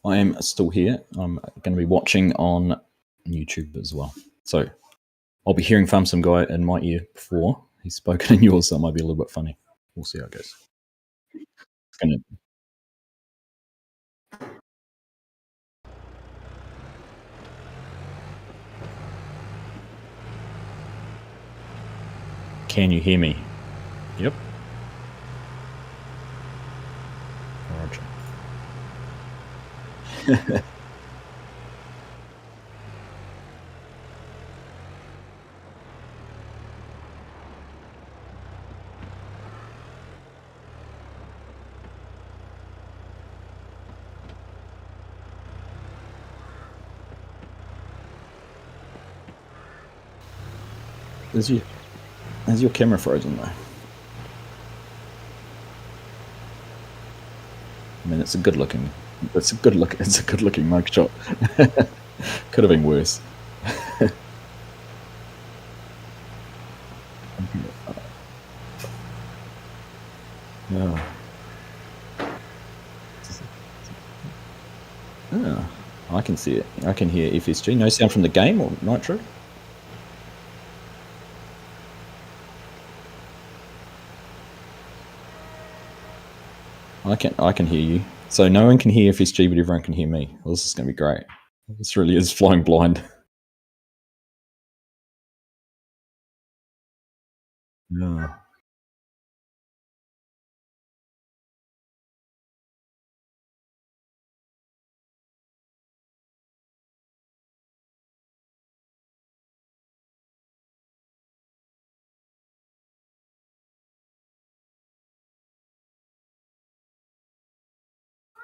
I am still here. I'm going to be watching on YouTube as well. So I'll be hearing FarmSim guy in my ear before he's spoken in yours, so it might be a little bit funny. We'll see how it goes. It's gonna... Can you hear me? Yep. Roger. Is your camera frozen though? I mean, it's a good looking mic shot. Could have been worse. Yeah. Oh, I can see it. I can hear FSG. No sound from the game or Nitro? I can hear you. So no one can hear FSG, but everyone can hear me. Well, this is going to be great. This really is flying blind. Yeah.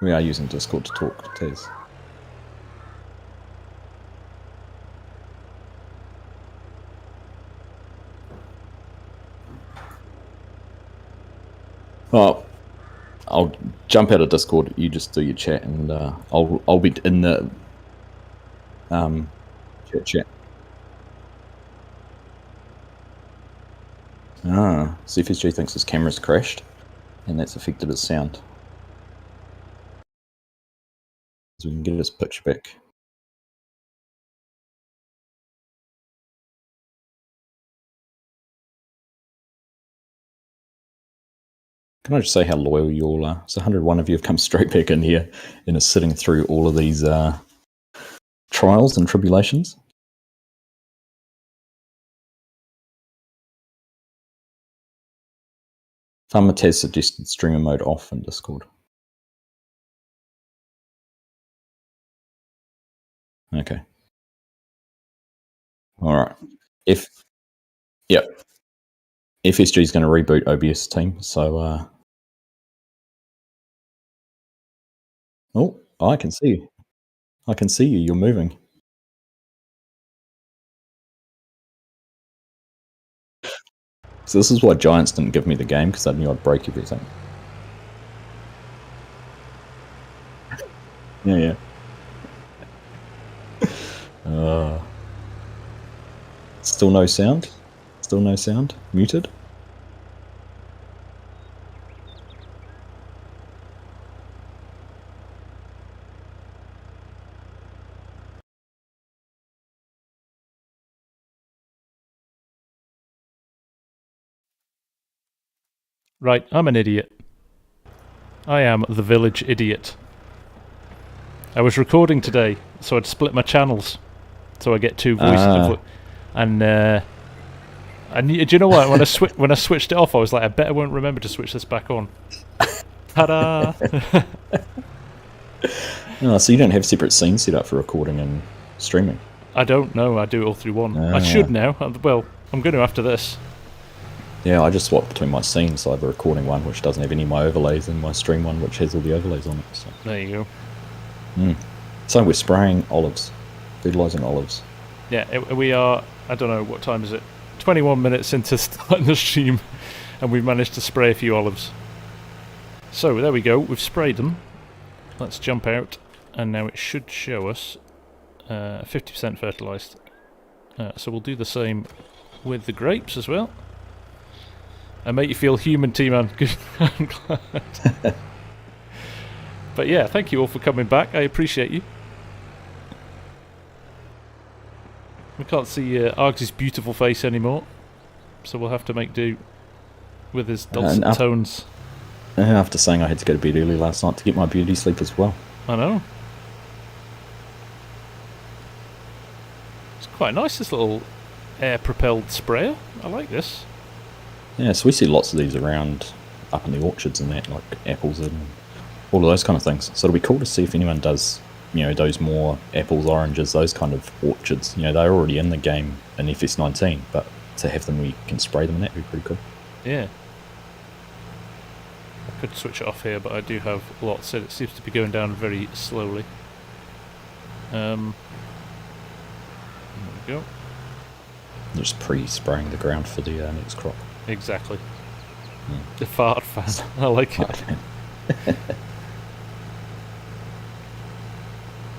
We are using Discord to talk, Tez. Well, I'll jump out of Discord. You just do your chat, and I'll be in the chat. Ah, CFSG thinks his camera's crashed, and that's affected his sound. So we can get his picture back. Can I just say how loyal you all are? So 101 of you have come straight back in here and are sitting through all of these trials and tribulations. Farmer Taz suggested streamer mode off in Discord. Okay. All right. FSG is going to reboot OBS team, so oh, I can see you. I can see you. You're moving. So this is why Giants didn't give me the game, because I knew I'd break everything. Yeah. Still no sound? Still no sound? Muted? Right, I'm an idiot. I am the village idiot. I was recording today, so I'd split my channels, so I get two voices. And do you know what? When I switched it off, I was like, I bet I won't remember to switch this back on. Ta-da! Oh, so you don't have separate scenes set up for recording and streaming? I don't know. I do it all through one. I should now. Well, I'm going to after this. Yeah, I just swapped between my scenes. So I have a recording one which doesn't have any of my overlays, and my stream one which has all the overlays on it. So. There you go. So we're spraying olives, fertilising olives. Yeah, we are. I don't know, what time is it? 21 minutes into starting the stream, and we've managed to spray a few olives. So there we go. We've sprayed them. Let's jump out, and now it should show us 50% fertilised. So we'll do the same with the grapes as well. I make you feel human, T-Man. Good. I'm glad. But yeah, thank you all for coming back. I appreciate you. We can't see Argsy's beautiful face anymore, so we'll have to make do with his dulcet tones. After saying I had to go to bed early last night to get my beauty sleep as well. I know. It's quite nice, this little air-propelled sprayer. I like this. Yeah, so we see lots of these around up in the orchards and that, like apples and all of those kind of things. So it'll be cool to see if anyone does, you know, those more apples, oranges, those kind of orchards. You know, they're already in the game in FS19, but to have them where you can spray them and that would be pretty cool. Yeah. I could switch it off here, but I do have lots, and it seems to be going down very slowly. There we go. Just pre-spraying the ground for the next crop. Exactly. The fart fan. I like it.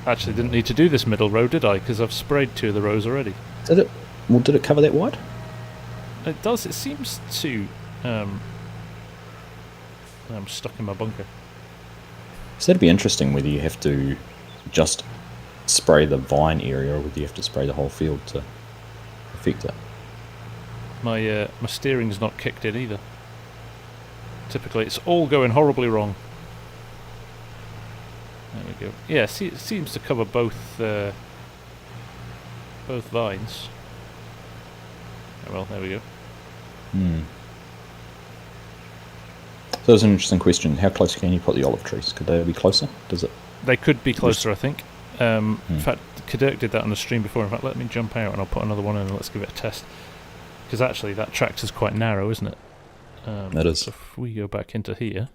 Actually, didn't need to do this middle row, did I? Because I've sprayed 2 of the rows already. Did it? Well, did it cover that wide? It does. It seems to. I'm stuck in my bunker. So that'd be interesting whether you have to just spray the vine area or whether you have to spray the whole field to affect it. My steering's not kicked in either. Typically, it's all going horribly wrong. There we go. Yeah, see, it seems to cover both vines. Oh, well, there we go. So that's an interesting question. How close can you put the olive trees? Could they be closer? Does it? They could be closer, I think. In fact, Kadurk did that on the stream before. In fact, let me jump out and I'll put another one in and let's give it a test. Because actually, that tractor's quite narrow, isn't it? It is. So if we go back into here.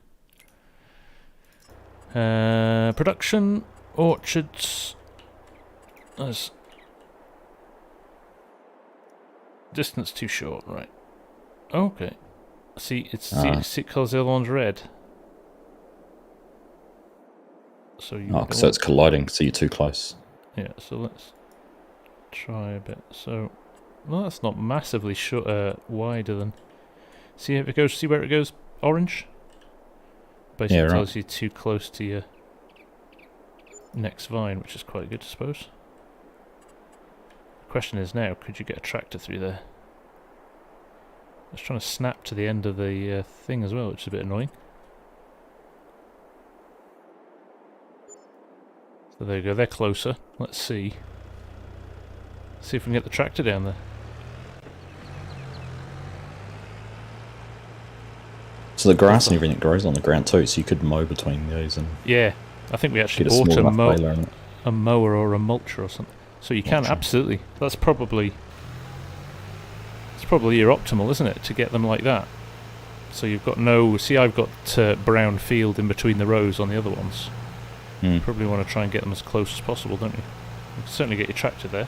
Production, orchards. There's distance too short, right? Okay. See, it colours the other one's red. So so it's colliding. So you're too close. Yeah. So let's try a bit. So, well, that's not massively wider than. See if it goes. See where it goes. Orange. Basically tells you too close to your next vine, which is quite good, I suppose. The question is now, could you get a tractor through there? It's trying to snap to the end of the thing as well, which is a bit annoying. So there you go, they're closer. Let's see. See if we can get the tractor down there. So the grass and everything grows on the ground too, so you could mow between those and... Yeah, I think we actually bought a mower or a mulcher or something. So you can, absolutely. That's probably your optimal, isn't it, to get them like that? So you've got no... See, I've got brown field in between the rows on the other ones. You probably want to try and get them as close as possible, don't you? You can certainly get your tractor there.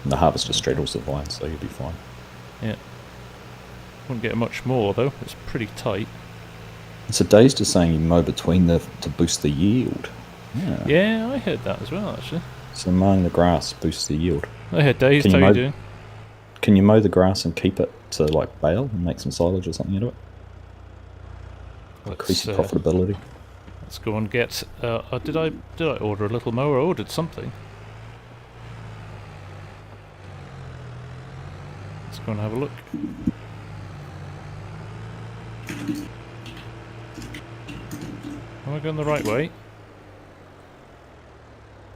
And the harvester straddles the vine, so you'll be fine. Yeah. Wouldn't get much more though, it's pretty tight. So Dave's just saying you mow between to boost the yield. Yeah, I heard that as well actually. So mowing the grass boosts the yield. I heard Dave, how you doing? Can you mow the grass and keep it to like bale and make some silage or something out of it? Increase the profitability. Let's go and get did I order a little mower? I ordered something. Let's go and have a look. Am I going the right way?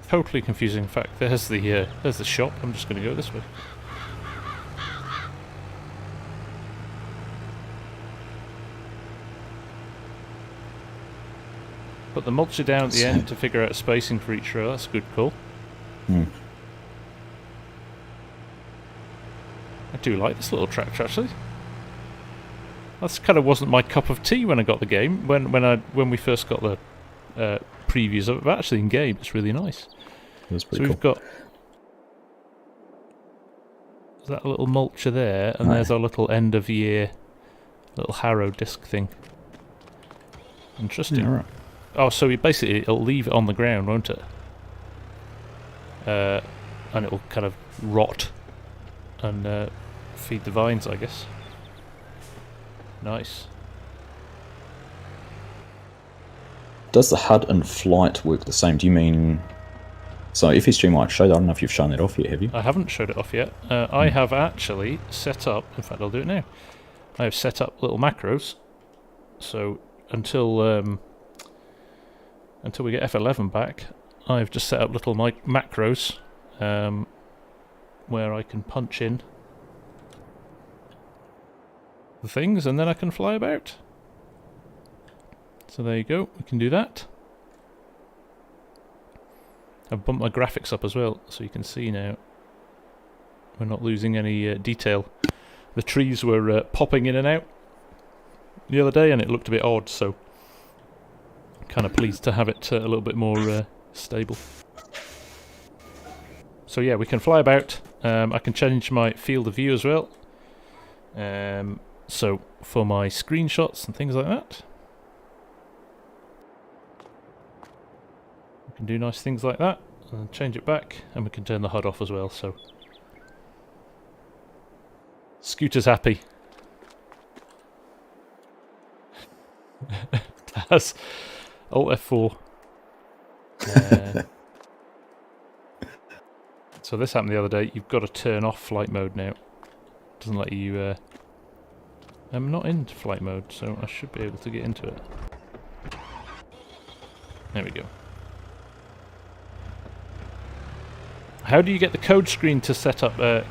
Totally confusing. In fact, there's the shop. I'm just going to go this way. Put the mulcher down at the end to figure out spacing for each row. That's a good call. I do like this little tractor actually. That's kind of wasn't my cup of tea when I got the game. When we first got the previews of it, but actually in game it's really nice. That's pretty cool. We've got that little mulcher there, and there's our little end of year little harrow disc thing. Interesting. Yeah, right. Oh, so it'll leave it on the ground, won't it? And it'll kind of rot and feed the vines, I guess. Nice. Does the HUD and flight work the same? Do you mean... So FSG might show that. I don't know if you've shown that off yet, have you? I haven't showed it off yet. I have actually set up... In fact, I'll do it now. I have set up little macros. So until we get F11 back, I've just set up little macros where I can punch in the things and then I can fly about. So there you go, we can do that. I've bumped my graphics up as well, so you can see now we're not losing any detail. The trees were popping in and out the other day and it looked a bit odd, so kind of pleased to have it a little bit more stable. So yeah, we can fly about. I can change my field of view as well. So for my screenshots and things like that, we can do nice things like that and change it back, and we can turn the HUD off as well. So Scooter's happy. That's Alt F4. So this happened the other day. You've got to turn off flight mode now. Doesn't let you. I'm not in flight mode, so I should be able to get into it. There we go. How do you get the code screen to set up?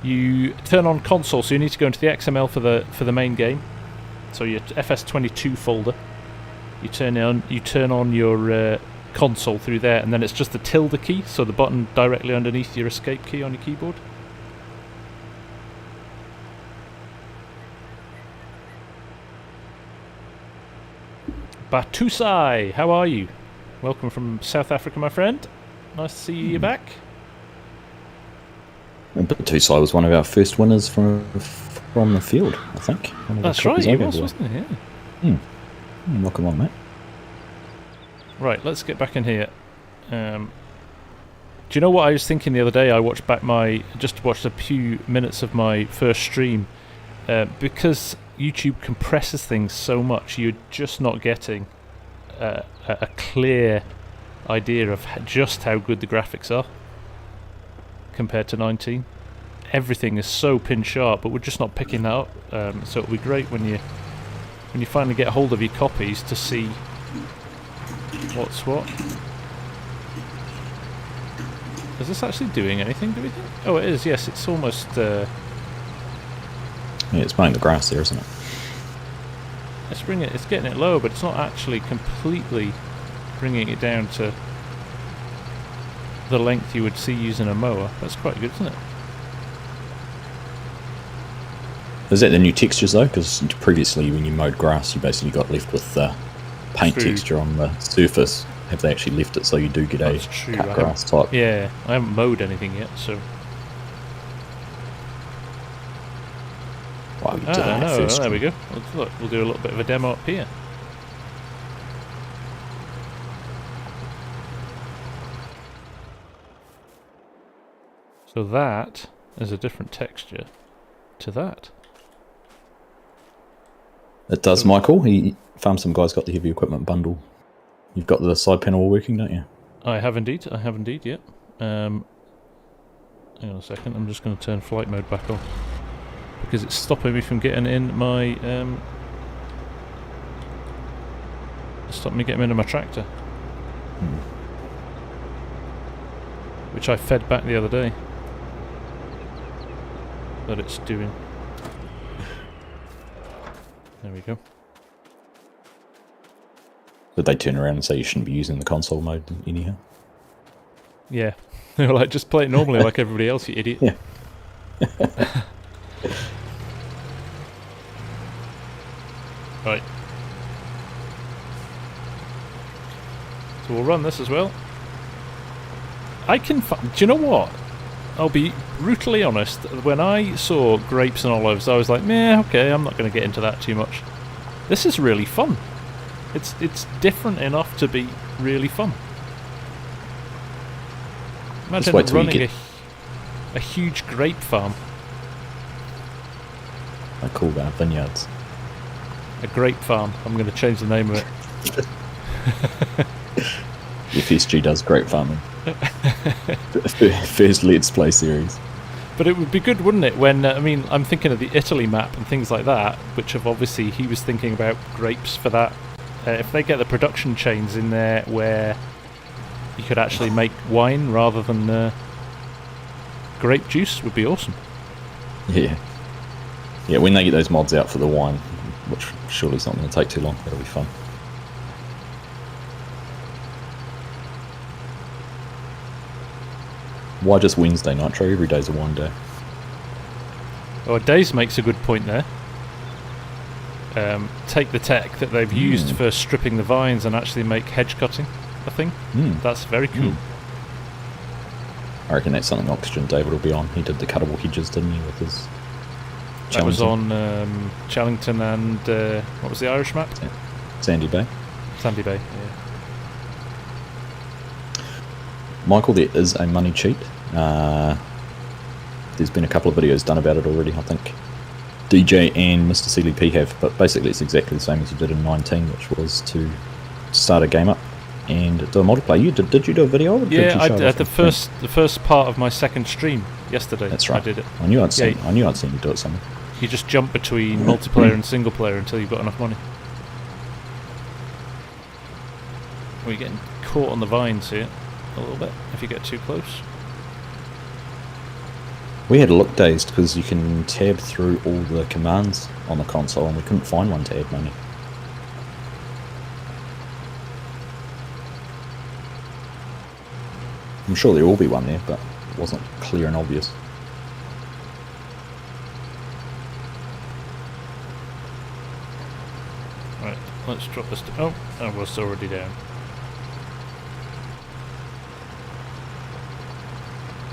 You turn on console, so you need to go into the XML for the main game. So your FS22 folder. You turn on your console through there, and then it's just the tilde key, so the button directly underneath your escape key on your keyboard. Batusai, how are you? Welcome from South Africa, my friend. Nice to see you back. Batusai was one of our first winners from the field, I think. That's right, he was, wasn't he? Yeah. Welcome on, mate. Right, let's get back in here. Do you know what I was thinking the other day? I watched back just watched a few minutes of my first stream. Because YouTube compresses things so much, you're just not getting a clear idea of just how good the graphics are compared to 19. Everything is so pin sharp, but we're just not picking that up. So it'll be great when you finally get hold of your copies to see what's what. Is this actually doing anything, do we think? Oh, it is, yes, it's almost... Yeah, it's mowing the grass there, isn't it? It's getting it low, but it's not actually completely bringing it down to the length you would see using a mower. That's quite good, isn't it? Is that the new textures though? Because previously when you mowed grass, you basically got left with paint texture on the surface. Have they actually left it so you do get a cut grass type? Yeah, I haven't mowed anything yet, so... Well, we did that first. There we go. Look, we'll do a little bit of a demo up here. So that is a different texture to that. It does, Michael. FarmSim guy's got the heavy equipment bundle. You've got the side panel working, don't you? I have indeed, yeah. Hang on a second, I'm just going to turn flight mode back on, because it's stopping me from getting in my... stopping me getting into my tractor. Which I fed back the other day. But it's doing... There we go. Did they turn around and say you shouldn't be using the console mode anyhow? Yeah. They were like, just play it normally like everybody else, you idiot. Yeah. Right. So we'll run this as well. I can... Do you know what? I'll be brutally honest. When I saw grapes and olives, I was like, meh, okay, I'm not going to get into that too much. This is really fun. It's different enough to be really fun. Imagine running A huge grape farm. I call that vineyards. A grape farm. I'm going to change the name of it. FSG does grape farming. First Let's Play series. But it would be good, wouldn't it, when, I mean, I'm thinking of the Italy map and things like that, which have obviously, he was thinking about grapes for that. If they get the production chains in there where you could actually make wine rather than grape juice, would be awesome. Yeah. Yeah, when they get those mods out for the wine, which surely is not going to take too long, that'll be fun. Why just Wednesday, Nitro? Every day's a wine day. Oh, Days makes a good point there. Take the tech that they've used for stripping the vines and actually make hedge cutting a thing. That's very cool. I reckon that's something Oxygen David will be on. He did the cuttable hedges, didn't he, with his... That was on Challengton and... what was the Irish map? Sandy Bay. Sandy Bay, yeah. Michael, there is a money cheat. There's been a couple of videos done about it already, I think. DJ and Mr. CLP have, but basically it's exactly the same as you did in 19, which was to start a game up and do a multiplayer. Did you do a video? Or yeah, did you I show did the first part of my second stream yesterday. That's right. I did it. I knew I'd seen you do it somewhere. You just jump between multiplayer and single player until you've got enough money. We're getting caught on the vines here a little bit if you get too close. We had a look dazed because you can tab through all the commands on the console and we couldn't find one to add money. I'm sure there will be one there, but it wasn't clear and obvious. Right, let's drop this. Oh, I was already down.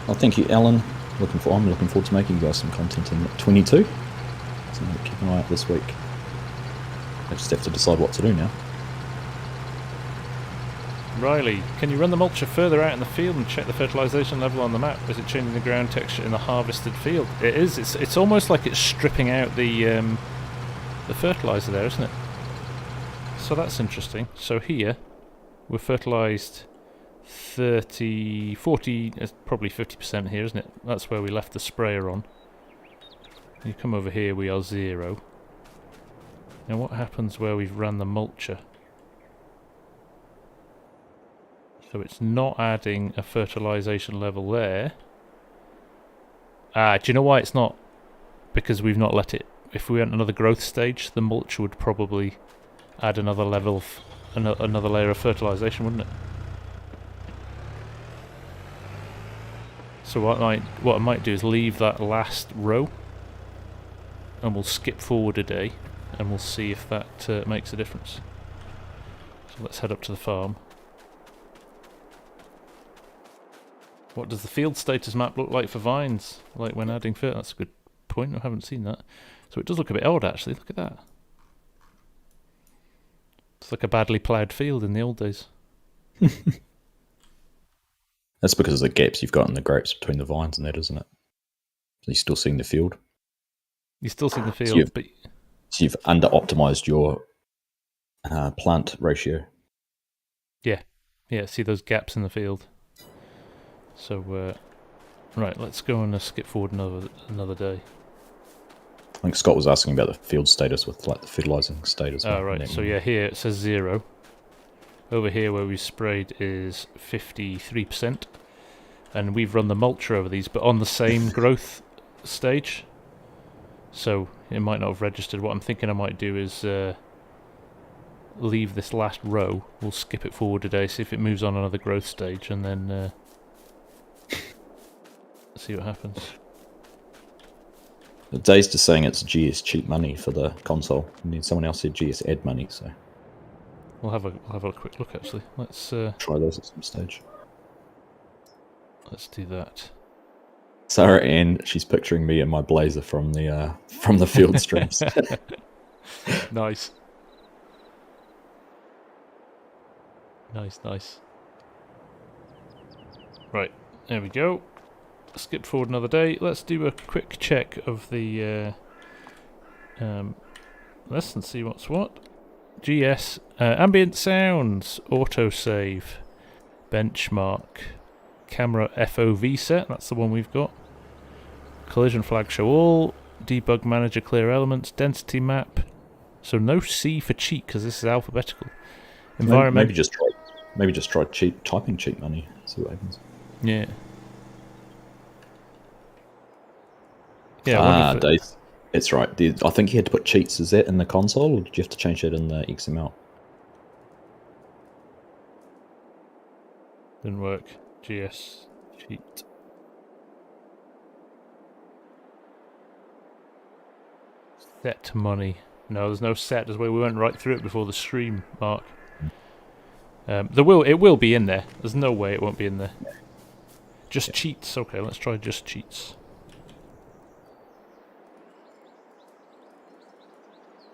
Well, thank you, Alan. I'm looking forward to making you guys some content in 22. So keep an eye out this week. I just have to decide what to do now. Riley, can you run the mulcher further out in the field and check the fertilisation level on the map? Is it changing the ground texture in the harvested field? It is. It's almost like it's stripping out the fertiliser there, isn't it? So that's interesting. So here, we're fertilised 30, 40, it's probably 50% here, isn't it? That's where we left the sprayer on. You come over here, we are 0. Now what happens where we've ran the mulcher? So it's not adding a fertilisation level there. Do you know why it's not? Because we've not let it... If we went another growth stage, the mulch would probably add another level of... another layer of fertilisation, wouldn't it? So what I might do is leave that last row, and we'll skip forward a day, and we'll see if that makes a difference. So let's head up to the farm. What does the field status map look like for vines? Like when adding fertilizer? That's a good point. I haven't seen that. So it does look a bit odd, actually. Look at that. It's like a badly ploughed field in the old days. That's because of the gaps you've got in the grapes between the vines and that, isn't it? So you're still seeing the field. You're still seeing the field, so you've under-optimised your plant ratio. Yeah. Yeah, see those gaps in the field. So, right, let's go and skip forward another day. I think Scott was asking about the field status with like the fertilising status. Oh, right. So yeah, here it says 0. Over here where we sprayed is 53%. And we've run the mulcher over these, but on the same growth stage. So it might not have registered. What I'm thinking I might do is leave this last row. We'll skip it forward today, see if it moves on another growth stage, and then see what happens. Dave's just saying it's GS cheap money for the console. And then someone else said GS add money, so we'll have a quick look actually. Let's try those at some stage. Let's do that. Sarah Ann, she's picturing me in my blazer from the field streams. Nice. Nice. Right, there we go. skip forward another day. Let's do a quick check of the list and see what's what. GS, ambient sounds, autosave, benchmark, camera FOV set, that's the one we've got. Collision flag show all, debug manager clear elements, density map. So no C for cheat because this is alphabetical. Environment. Maybe just try typing cheat money. See what happens. Yeah. Yeah. Dave. It's right. I think you had to put cheats. Is that in the console, or did you have to change that in the XML? Didn't work. GS cheat. Set money. No, there's no set. As well, we went right through it before the stream, Mark. It will be in there. There's no way it won't be in there. Just cheats. Okay, let's try just cheats.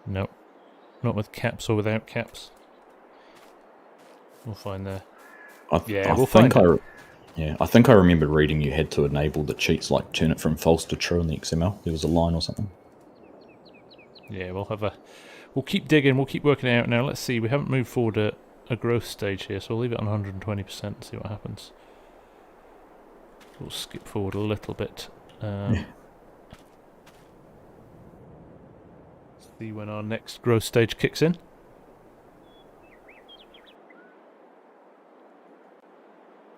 No, not with caps or without caps. We'll find there. I think I remember reading you had to enable the cheats, like turn it from false to true in the XML. There was a line or something. Yeah, we'll keep digging. We'll keep working it out. Now let's see. We haven't moved forward a growth stage here, so we'll leave it on 120% and see what happens. We'll skip forward a little bit. See when our next growth stage kicks in.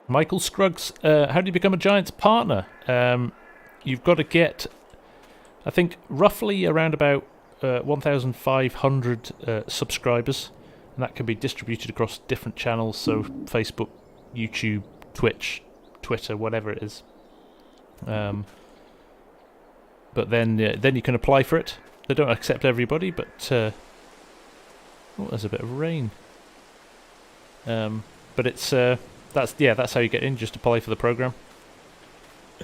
Michael Scruggs, how do you become a Giants partner? You've got to get, I think, roughly around about 1,500 subscribers, and that can be distributed across different channels, so Facebook, YouTube, Twitch, Twitter, whatever it is. But then you can apply for it. They don't accept everybody, but there's a bit of rain. But it's that's how you get in. Just apply for the program.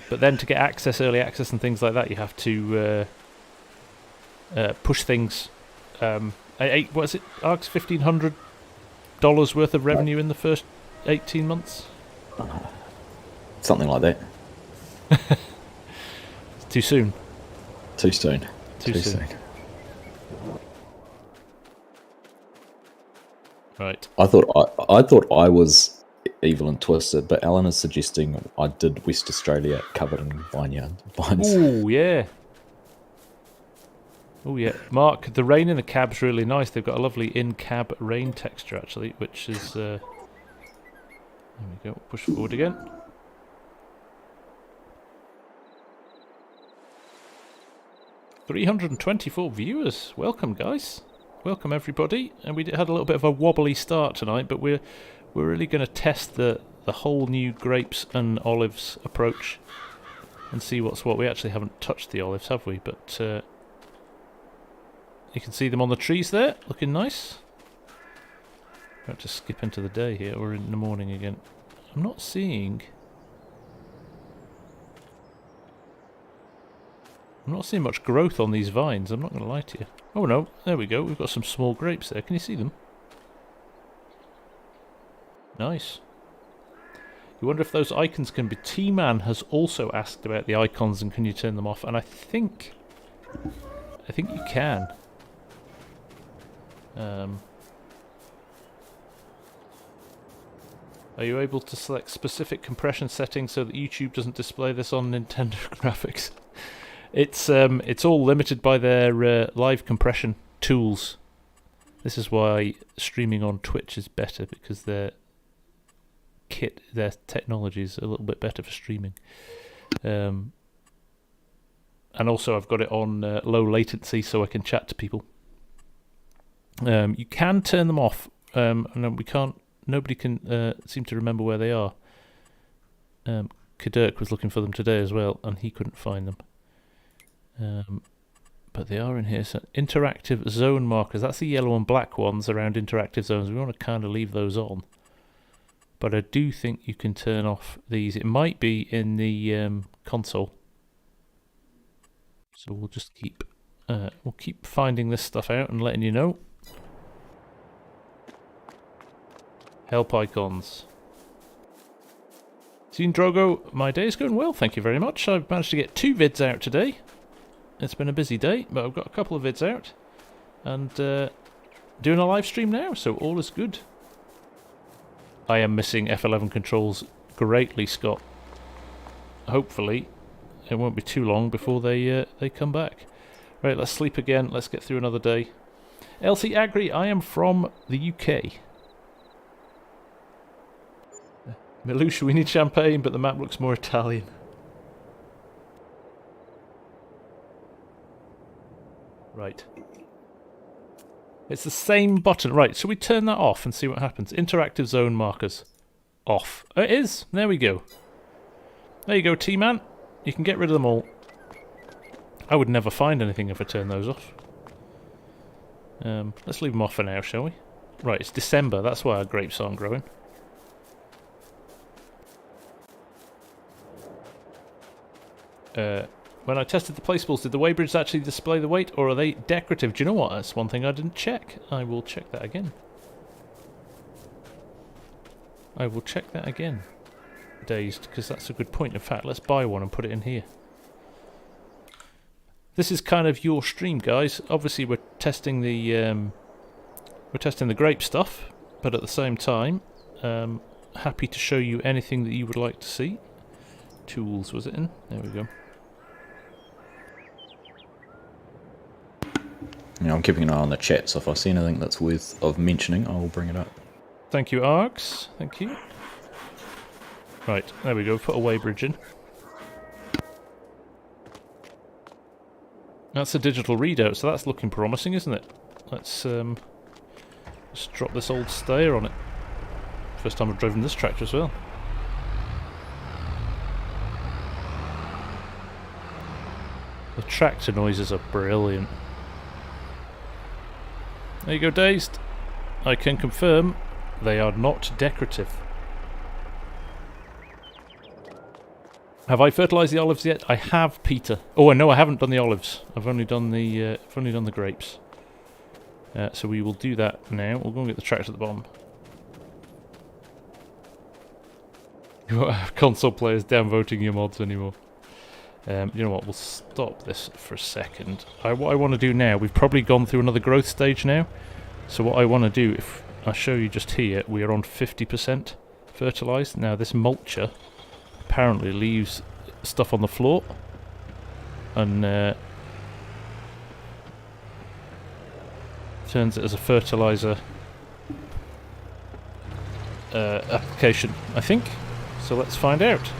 But then to get access, early access, and things like that, you have to push things. What is it? Args $1,500 worth of revenue in the first 18 months. Something like that. It's too soon. Too soon. Too soon. Right. I thought I was evil and twisted, but Alan is suggesting I did West Australia covered in vines. Oh yeah. Oh yeah. Mark, the rain in the cab's really nice. They've got a lovely in-cab rain texture actually, which is there we go. Push forward again. $324 viewers. Welcome, guys. Welcome, everybody. And we had a little bit of a wobbly start tonight, but we're really going to test the whole new grapes and olives approach and see what's what. We actually haven't touched the olives, have we? But you can see them on the trees there, looking nice. We're about to skip into the day here, or in the morning again. I'm not seeing much growth on these vines, I'm not going to lie to you. Oh no, there we go, we've got some small grapes there. Can you see them? Nice. You wonder if those icons can be... T-Man has also asked about the icons and can you turn them off, and I think you can. Are you able to select specific compression settings so that YouTube doesn't display this on Nintendo graphics? It's all limited by their live compression tools. This is why streaming on Twitch is better, because their technology is a little bit better for streaming. And also I've got it on low latency so I can chat to people. You can turn them off, and we can't. Nobody can seem to remember where they are. Kadirk was looking for them today as well, and he couldn't find them. But they are in here. So interactive zone markers. That's the yellow and black ones around interactive zones. We want to kind of leave those on. But I do think you can turn off these. It might be in the console. So we'll just keep finding this stuff out and letting you know. Help icons. Zine Drogo, my day is going well, thank you very much. I've managed to get 2 vids out today. It's been a busy day, but I've got a couple of vids out. And doing a live stream now, so all is good. I am missing F11 controls greatly, Scott. Hopefully, it won't be too long before they come back. Right, let's sleep again. Let's get through another day. LC Agri, I am from the UK. Milusha, we need champagne, but the map looks more Italian. Right. It's the same button. Right, so we turn that off and see what happens. Interactive zone markers. Off. Oh, it is. There we go. There you go, T-Man. You can get rid of them all. I would never find anything if I turn those off. Let's leave them off for now, shall we? Right, it's December. That's why our grapes aren't growing. When I tested the placeables, did the weighbridges actually display the weight, or are they decorative? Do you know what? That's one thing I didn't check. I will check that again. I will check that again. Dazed, because that's a good point. In fact, let's buy one and put it in here. This is kind of your stream, guys. Obviously, we're testing the grape stuff, but at the same time, happy to show you anything that you would like to see. Tools, was it in? There we go. Yeah, I'm keeping an eye on the chat, so if I see anything that's worth of mentioning, I will bring it up. Thank you, Args. Thank you. Right, there we go. Put a weighbridge in. That's a digital readout, so that's looking promising, isn't it? Let's just drop this old stayer on it. First time I've driven this tractor as well. The tractor noises are brilliant. There you go, Dazed. I can confirm they are not decorative. Have I fertilised the olives yet? I have, Peter. Oh, no, I haven't done the olives. I've only done the grapes. So we will do that now. We'll go and get the tractor at the bottom. You won't have console players downvoting your mods anymore. You know what? We'll stop this for a second. What I want to do now, we've probably gone through another growth stage now. So what I want to do, if I show you just here, we are on 50% fertilised. Now this mulcher apparently leaves stuff on the floor and turns it as a fertiliser application, I think. So let's find out.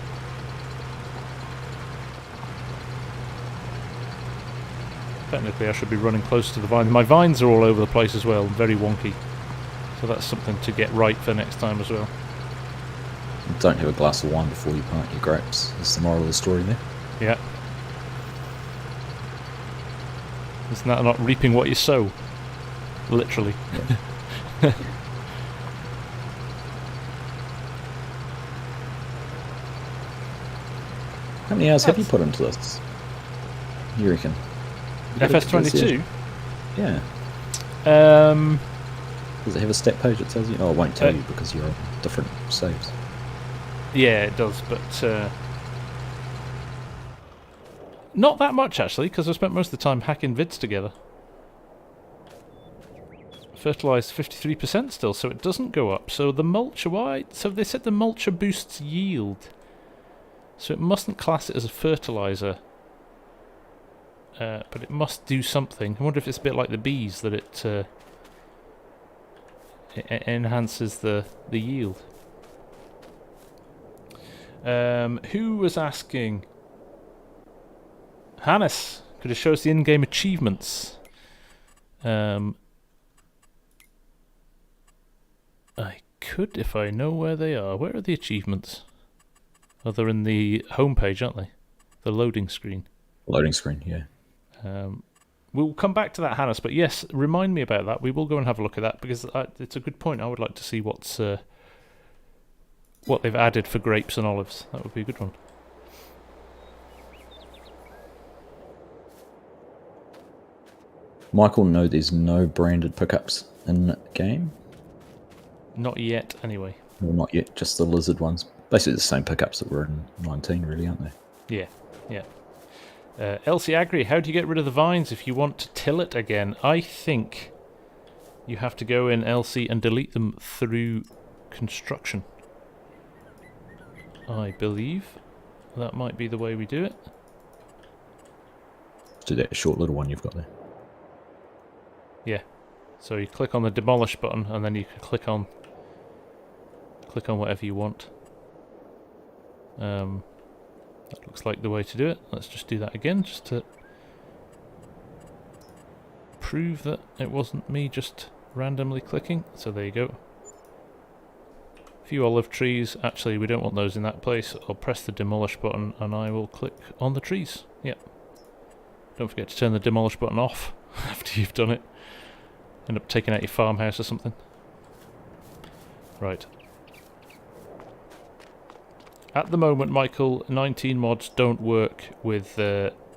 Technically I should be running close to the vine. My vines are all over the place as well, very wonky. So that's something to get right for next time as well. Don't have a glass of wine before you plant your grapes. That's the moral of the story there. Yeah. Isn't that not reaping what you sow? Literally. Yeah. How many hours have you put into this? You reckon? FS22? Yeah. Does it have a stat page that tells you? Oh, it won't tell you because you're on different saves. Yeah, it does, but not that much actually, because I spent most of the time hacking vids together. Fertilised 53% still, so it doesn't go up. So the mulcher, why? So they said the mulcher boosts yield. So it mustn't class it as a fertiliser. But it must do something. I wonder if it's a bit like the bees, that it enhances the yield. Who was asking? Hannes, could it show us the in-game achievements? I could if I know where they are. Where are the achievements? Oh, they're in the home page, aren't they? The loading screen. Loading screen, yeah. We'll come back to that, Hannes, but yes, remind me about that. We will go and have a look at that, because it's a good point. I would like to see what they've added for grapes and olives. That would be a good one. Michael, no, there's no branded pickups in game. Not yet, anyway. Well, not yet, just the lizard ones. Basically the same pickups that were in 19, really, aren't they? Yeah, yeah. Elsie Agri, how do you get rid of the vines if you want to till it again? I think you have to go in Elsie and delete them through construction. I believe that might be the way we do it. Do that short little one you've got there. Yeah. So you click on the demolish button, and then you can click on whatever you want. That looks like the way to do it. Let's just do that again, just to prove that it wasn't me just randomly clicking. So there you go. A few olive trees. Actually, we don't want those in that place. I'll press the demolish button, and I will click on the trees. Yep. Don't forget to turn the demolish button off after you've done it. End up taking out your farmhouse or something. Right. At the moment, Michael, 19 mods don't work with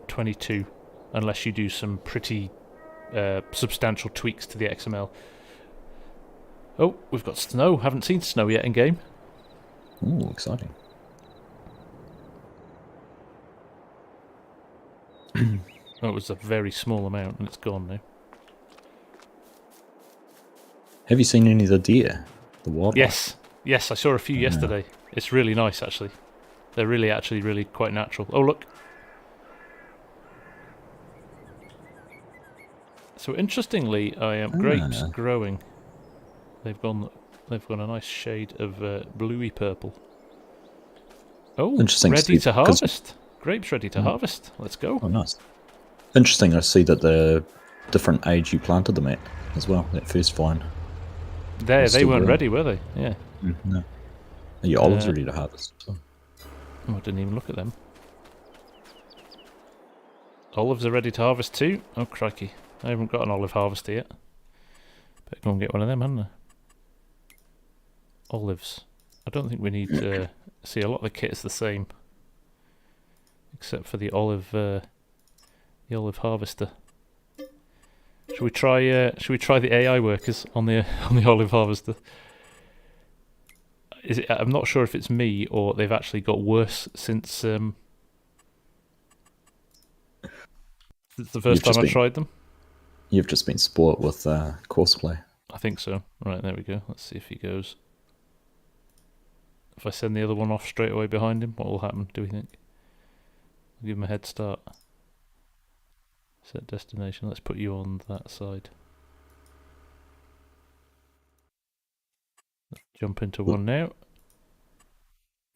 22 unless you do some pretty substantial tweaks to the XML. Oh, we've got snow. Haven't seen snow yet in game. Ooh, exciting. Oh, it was a very small amount and it's gone now. Have you seen any of the deer? The wildlife? Yes, I saw a few yesterday. It's really nice, actually. They're really quite natural. Oh, look. So interestingly, grapes growing. They've gone a nice shade of bluey purple. Oh, interesting ready to harvest. Grapes ready to harvest. Let's go. Oh, nice. Interesting. I see that the different age you planted them at as well. That first vine. They weren't ready, were they? Yeah. No. Are your olives ready to harvest? So. Oh, I didn't even look at them. Olives are ready to harvest too? Oh, crikey. I haven't got an olive harvester yet. Better go and get one of them, hadn't I? Olives. I don't think we need to... see, a lot of the kit is the same. Except for the olive harvester. Should we try the AI workers on the olive harvester? I'm not sure if it's me or they've actually got worse since the first time I tried them. You've just been sport with Courseplay. I think so. Right, there we go. Let's see if he goes. If I send the other one off straight away behind him, what will happen, do we think? We'll give him a head start. Set destination. Let's put you on that side. Let's jump into one now.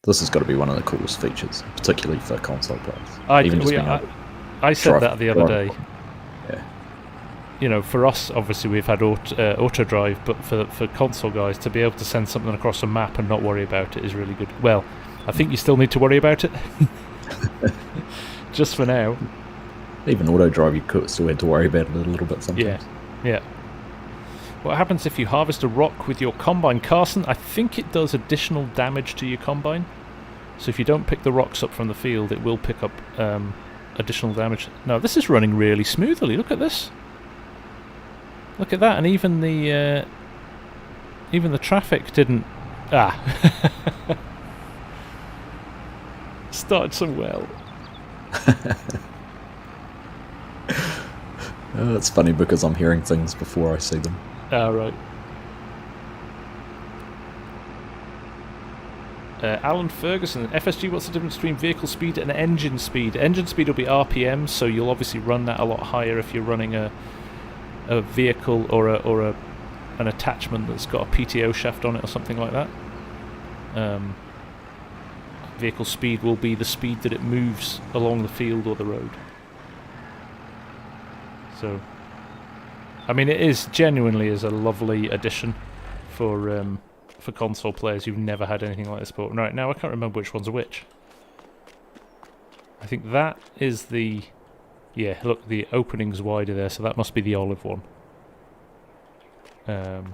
This has got to be one of the coolest features, particularly for console players. I said that the other day. Yeah. You know, for us, obviously, we've had auto drive, but for console guys, to be able to send something across a map and not worry about it is really good. Well, I think you still need to worry about it. Just for now. Even auto drive, you still had to worry about it a little bit sometimes. Yeah. What happens if you harvest a rock with your combine, Carson? I think it does additional damage to your combine. So if you don't pick the rocks up from the field, it will pick up additional damage. No, this is running really smoothly. Look at this. Look at that, and even the traffic didn't. Started so well. It's funny because I'm hearing things before I see them. Right. Alan Ferguson, FSG, what's the difference between vehicle speed and engine speed? Engine speed will be RPM, so you'll obviously run that a lot higher if you're running a vehicle or an attachment that's got a PTO shaft on it or something like that. Vehicle speed will be the speed that it moves along the field or the road. So, I mean, it is genuinely is a lovely addition for console players who've never had anything like this before. Right now, I can't remember which one's which. I think that is the... Yeah, look, the opening's wider there, so that must be the olive one. And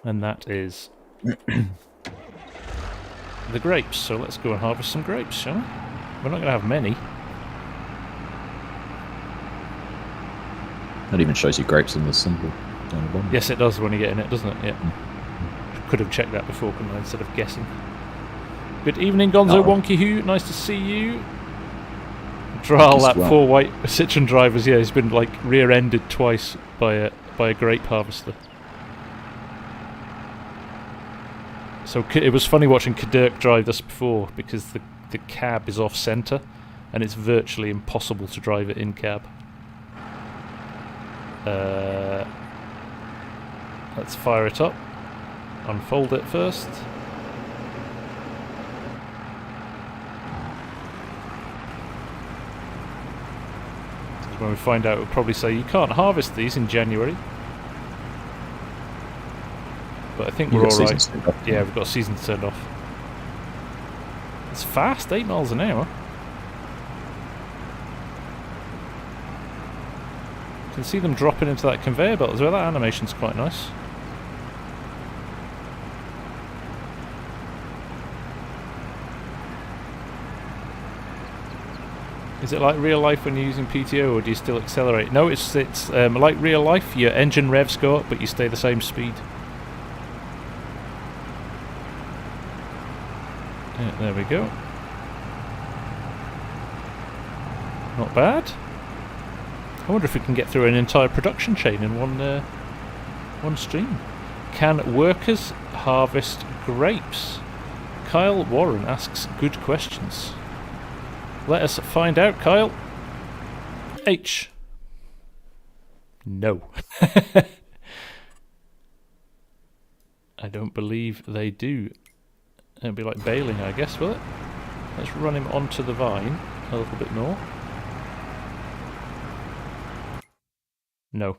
that is the grapes. So let's go and harvest some grapes, shall we? We're not going to have many. That even shows you grapes in the symbol down the bottom. Yes, it does when you get in it, doesn't it? Yeah. could have checked that before, couldn't I, instead of guessing. Good evening, Gonzo Wonky Who. Nice to see you. Dral, that poor white Citroen driver's, yeah, he's been like rear-ended twice by a grape harvester. So it was funny watching Kadirk drive this before, because the cab is off-centre, and it's virtually impossible to drive it in cab. Let's fire it up. Unfold it first. When we find out, we'll probably say you can't harvest these in January. But I think we're alright. Yeah, we've got seasons turned off. It's fast, 8 miles an hour. You can see them dropping into that conveyor belt as well. That animation's quite nice. Is it like real life when you're using PTO, or do you still accelerate? No, it's like real life. Your engine revs go up, but you stay the same speed. Yeah, there we go. Not bad. I wonder if we can get through an entire production chain in one stream. Can workers harvest grapes? Kyle Warren asks good questions. Let us find out, Kyle. H. No. I don't believe they do. It'll be like baling, I guess, will it? Let's run him onto the vine a little bit more. No.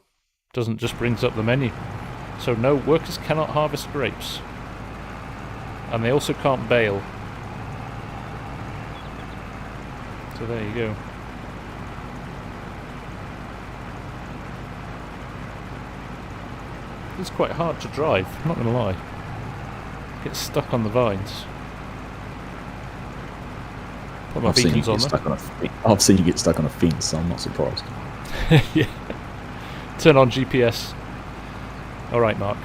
Doesn't, just brings up the menu. So no, workers cannot harvest grapes. And they also can't bale. So there you go. It's quite hard to drive, I'm not going to lie. Get stuck on the vines. Put my beacons on there. I've seen you get stuck on a fence, so I'm not surprised. Yeah. Turn on GPS. Alright, Mark.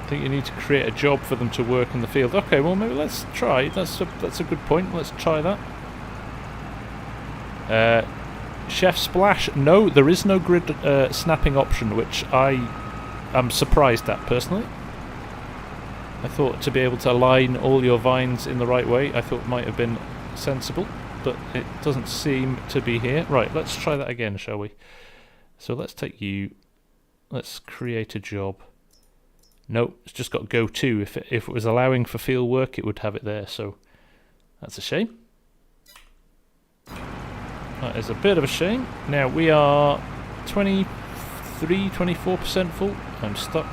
I think you need to create a job for them to work in the field. Okay, well maybe let's try. That's a good point. Let's try that. Chef Splash. No, there is no grid snapping option, which I am surprised at personally. I thought to be able to align all your vines in the right way, I thought might have been sensible, but it doesn't seem to be here. Right, let's try that again, shall we? So let's take you. Let's create a job. Nope, it's just got go to. If it was allowing for field work, it would have it there, so that's a shame. That is a bit of a shame. Now we are 24% full. I'm stuck.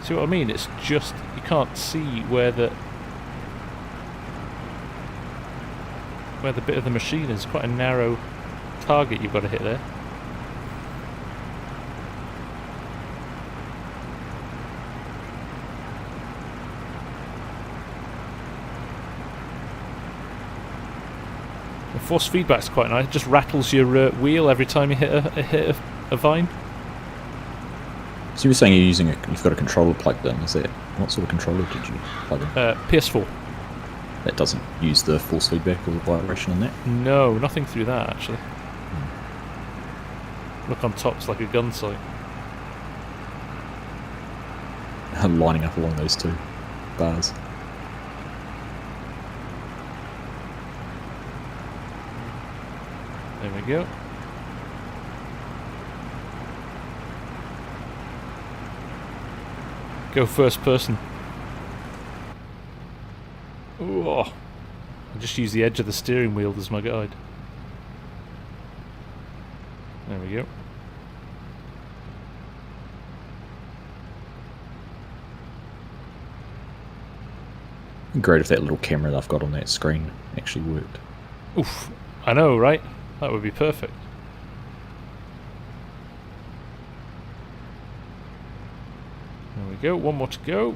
See what I mean? It's just, you can't see where the bit of the machine is. Quite a narrow target you've got to hit there. Force feedback's quite nice. It just rattles your wheel every time you hit a vine. So you were saying you've got a controller plugged in. Is that, what sort of controller did you plug in? PS4. That doesn't use the force feedback or the vibration on that? No, nothing through that actually. Look on top, it's like a gun sight. Lining up along those two bars. There we go. Go first person. Ooh, I just use the edge of the steering wheel as my guide. There we go. Great if that little camera that I've got on that screen actually worked. Oof, I know, right? That would be perfect. There we go, one more to go.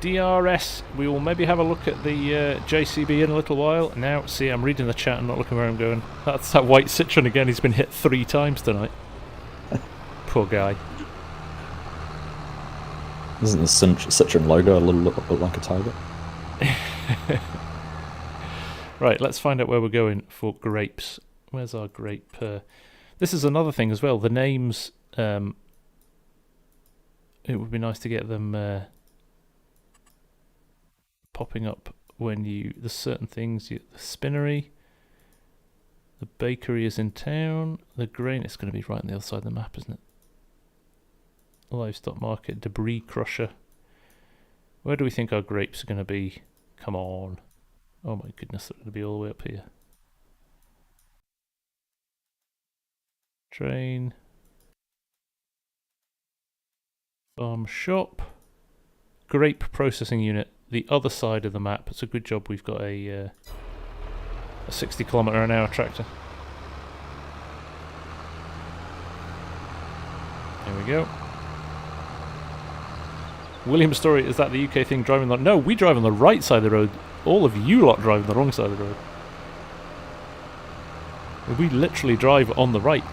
DRS, we will maybe have a look at the JCB in a little while. Now, see, I'm reading the chat and not looking where I'm going. That's that white Citroen again. He's been hit 3 times tonight. Poor guy. Isn't the Citroen logo a little bit like a tiger? Right, let's find out where we're going for grapes. Where's our grape? This is another thing as well. The names, it would be nice to get them popping up when you... There's certain things, the spinnery, the bakery is in town, the grain, it's going to be right on the other side of the map, isn't it? Livestock market, debris crusher. Where do we think our grapes are going to be? Come on. Oh my goodness, they're going to be all the way up here. Train. Farm shop. Grape processing unit. The other side of the map. It's a good job we've got a 60km/h tractor. There we go. William Story, is that the UK thing, driving the... No, we drive on the right side of the road. All of you lot drive on the wrong side of the road. We literally drive on the right.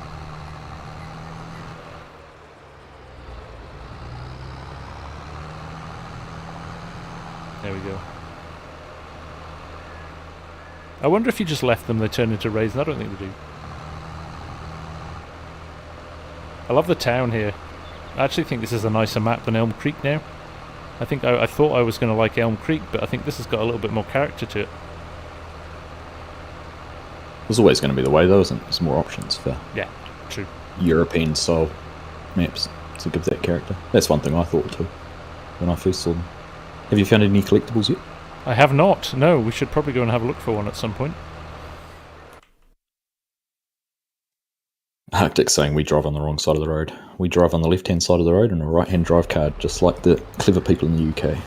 There we go. I wonder if you just left them, they turn into Raisin. I don't think they do. I love the town here. I actually think this is a nicer map than Elm Creek now. I think I thought I was going to like Elm Creek, but I think this has got a little bit more character to it. There's always going to be the way, though, isn't there? There's more options for true. European-style maps to give that character. That's one thing I thought, too, when I first saw them. Have you found any collectibles yet? I have not. No, we should probably go and have a look for one at some point. Arctic's saying we drive on the wrong side of the road. We drive on the left-hand side of the road and a right-hand drive card, just like the clever people in the UK.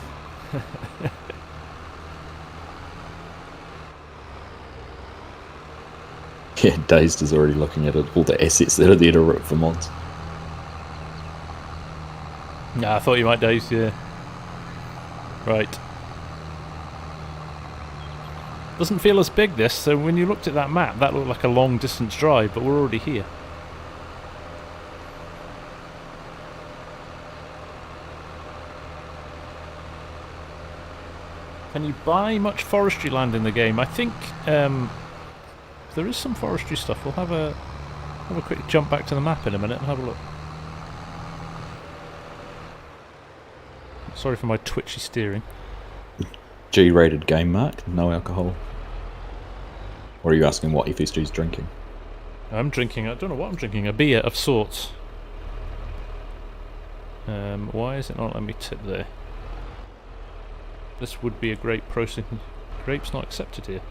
Yeah, Dazed is already looking at it, all the assets that are there to rip for mods. Yeah, I thought you might, Dazed, yeah. Right. Doesn't feel as big, this, so when you looked at that map, that looked like a long-distance drive, but we're already here. Can you buy much forestry land in the game? I think there is some forestry stuff. We'll have a quick jump back to the map in a minute and have a look. Sorry for my twitchy steering. G-rated game, Mark. No alcohol. Or are you asking what FSG's drinking? I'm drinking, I don't know what I'm drinking, a beer of sorts. Why is it not letting me tip there? This would be a great processing. Grapes not accepted here.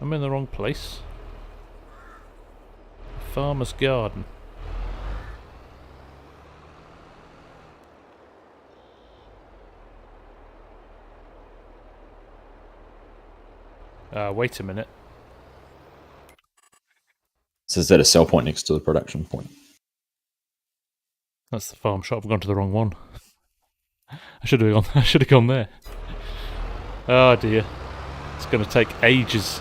I'm in the wrong place. Farmer's garden. Wait a minute. So is that a sell point next to the production point? That's the farm shop. I've gone to the wrong one. I should have gone there. Oh dear. It's going to take ages.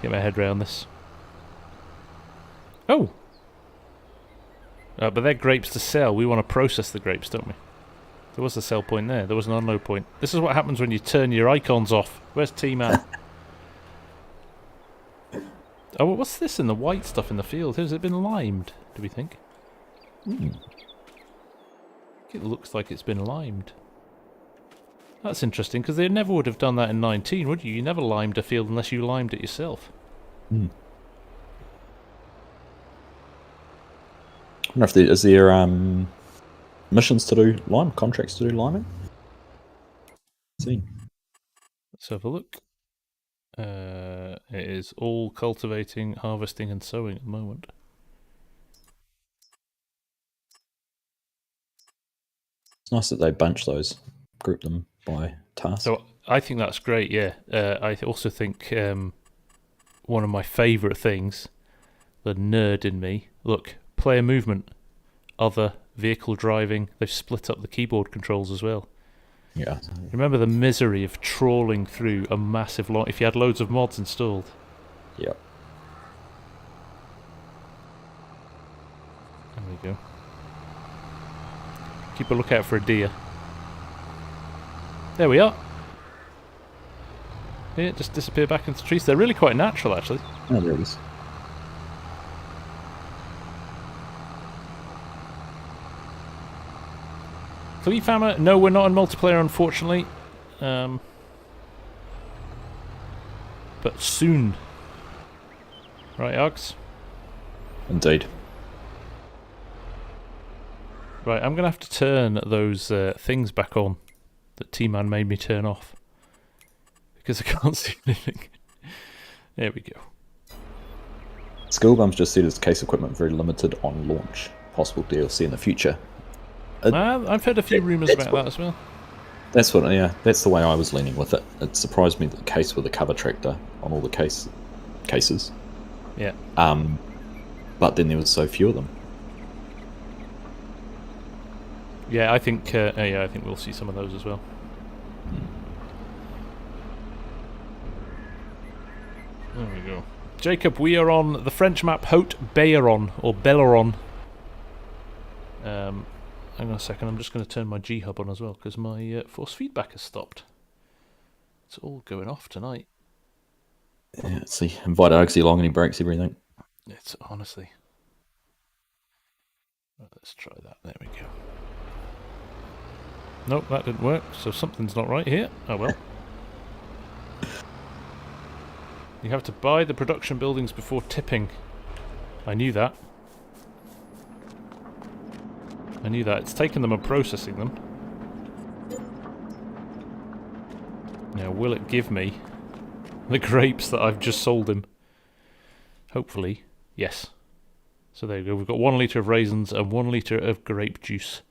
Get my head around this. Oh! But they're grapes to sell. We want to process the grapes, don't we? There was a sell point there. There was an unload point. This is what happens when you turn your icons off. Where's T-Man? Oh, what's this in the white stuff in the field? Has it been limed, do we think? It looks like it's been limed. That's interesting, because they never would have done that in 19, would you? You never limed a field unless you limed it yourself. I wonder if is there missions to do lime, contracts to do liming? See. Let's have a look. It is all cultivating, harvesting and sowing at the moment. It's nice that they bunch those, group them by task. So I think that's great, yeah. I also think one of my favourite things, the nerd in me, look, player movement. other vehicle driving. They've split up the keyboard controls as well. Yeah. Remember the misery of trawling through a massive lot if you had loads of mods installed. Yep. There we go. Keep a lookout for a deer. There we are. Yeah, just disappear back into the trees. They're really quite natural, actually. Oh, there it is. Fleet Farmer, no, we're not on multiplayer, unfortunately. But soon. Right, Args? Indeed. Right, I'm going to have to turn those things back on that T-Man made me turn off. Because I can't see anything. There we go. Skullbum's just said his case equipment very limited on launch. Possible DLC in the future. I've heard a few rumours about that as well. That's what, yeah, that's the way I was leaning with it. It surprised me that the case with the cover tractor on all the cases. Yeah. But then there was so few of them. Yeah, I think we'll see some of those as well. There we go. Jacob, we are on the French map Haut Beyleron, or Beyleron. Hang on a second, I'm just going to turn my G-Hub on as well, because my force feedback has stopped. It's all going off tonight. Yeah, let's see. Invite Argsy along and he breaks everything. It's honestly... Right, let's try that. There we go. Nope, that didn't work, so something's not right here. Oh well. You have to buy the production buildings before tipping. I knew that. I knew that. It's taken them and processing them. Now, will it give me the grapes that I've just sold him? Hopefully, yes. So there you go. We've got 1 litre of raisins and 1 litre of grape juice.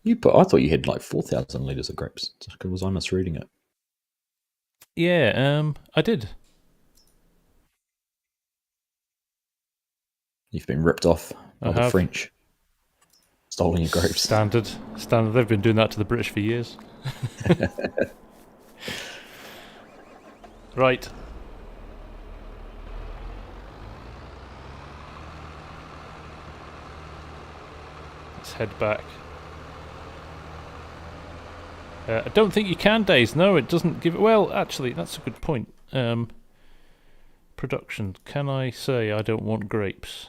I thought you had like 4,000 litres of grapes. Was I misreading it? Yeah, I did. You've been ripped off by the French. Stolen your grapes. Standard. They've been doing that to the British for years. Right. Let's head back. I don't think you can daze. No, it doesn't give it. Well, actually, that's a good point. Production. Can I say I don't want grapes?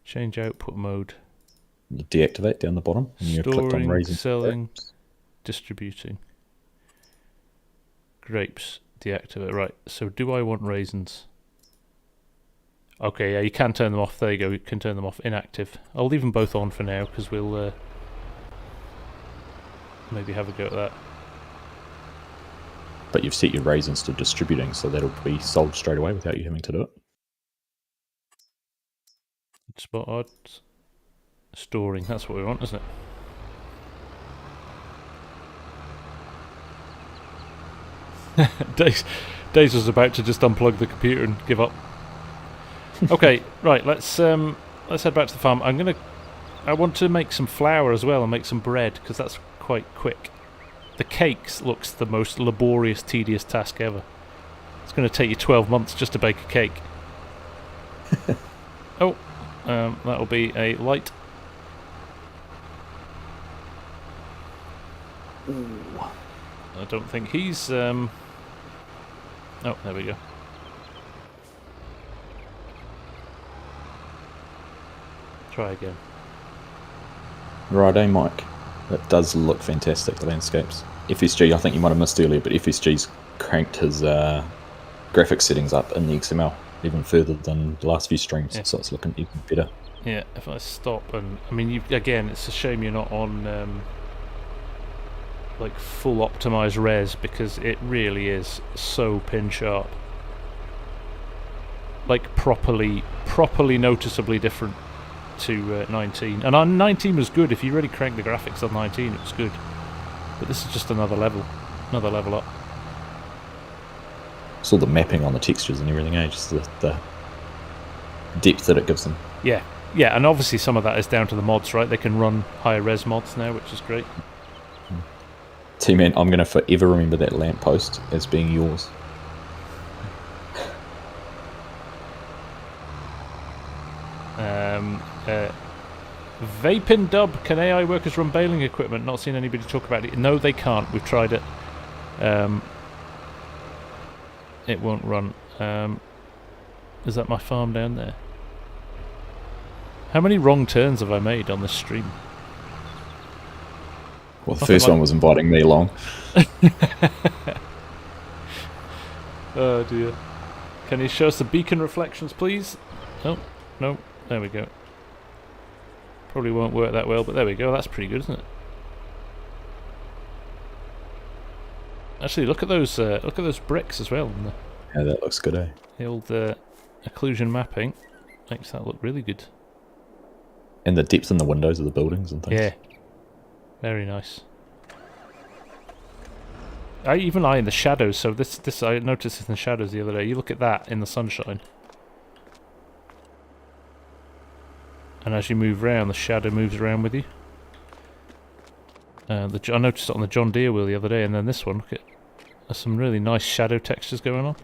Change output mode. You deactivate down the bottom. And you click on raisins. Selling, distributing. Grapes. Deactivate. Right. So do I want raisins? Okay, yeah, you can turn them off. There you go. You can turn them off. Inactive. I'll leave them both on for now because we'll maybe have a go at that. But you've set your raisins to distributing, so that'll be sold straight away without you having to do it. Spot odds. Storing, that's what we want, isn't it? Daze was about to just unplug the computer and give up. Okay, right, let's head back to the farm. I want to make some flour as well and make some bread, because that's quite quick. The cakes looks the most laborious, tedious task ever. It's going to take you 12 months just to bake a cake. Oh, that'll be a light. Ooh. I don't think he's... Oh, there we go. Try again. Righto, Mike. That does look fantastic, the landscapes. FSG, I think you might have missed earlier, but FSG's cranked his graphics settings up in the XML even further than the last few streams, so it's looking even better. Yeah, if I stop and... I mean, again, it's a shame you're not on like full optimized res, because it really is so pin sharp. Like properly noticeably different to 19. And on 19 was good. If you really crank the graphics on 19, it was good. But this is just another level up. It's all the mapping on the textures and everything, just the depth that it gives them. Yeah, yeah, and obviously some of that is down to the mods, right? They can run higher res mods now, which is great. T-Man, I'm going to forever remember that lamppost as being yours. Vaping Dub, can AI workers run baling equipment? Not seen anybody talk about it. No, they can't. We've tried it. It won't run. Is that my farm down there? How many wrong turns have I made on this stream? Well, the first one was inviting me along. Oh dear. Can you show us the beacon reflections, please? Oh, no. There we go. Probably won't work that well, but there we go. That's pretty good, isn't it? Actually, look at those bricks as well. Yeah, that looks good, eh? The old occlusion mapping makes that look really good. And the depth in the windows of the buildings and things. Yeah, very nice. Even in the shadows. So this I noticed this in the shadows the other day. You look at that in the sunshine, and as you move around, the shadow moves around with you. I noticed it on the John Deere wheel the other day, and then this one. Look at, there's some really nice shadow textures going on.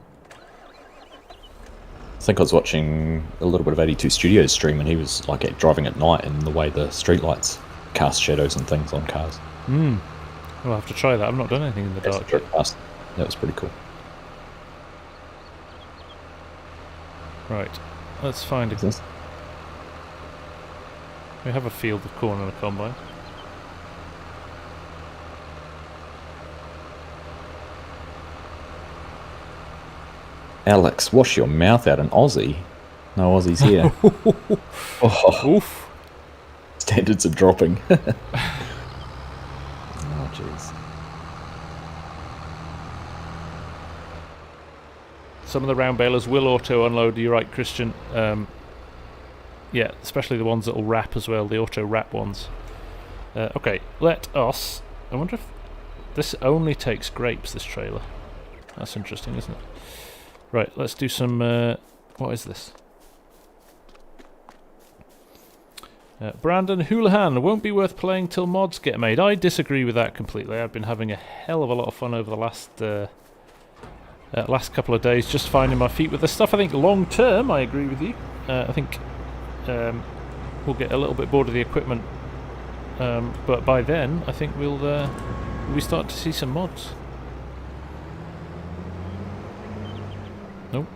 I think I was watching a little bit of 82 Studios stream, and he was like driving at night, and the way the streetlights cast shadows and things on cars. I'll have to try that. I've not done anything in the dark yet. That was pretty cool. Right, let's find it. We have a field of corn and a combine. Alex, wash your mouth out, an Aussie. No Aussies here. Oh, oof. Standards are dropping. Oh, jeez. Some of the round balers will auto unload. You're right, Christian. Yeah, especially the ones that will wrap as well. The auto wrap ones. Okay, let us. I wonder if this only takes grapes. This trailer. That's interesting, isn't it? Right, let's do some, what is this? Brandon Houlihan, won't be worth playing till mods get made. I disagree with that completely. I've been having a hell of a lot of fun over the last couple of days just finding my feet with this stuff. I think long term, I agree with you. I think we'll get a little bit bored of the equipment. But by then, I think we'll start to see some mods. Nope.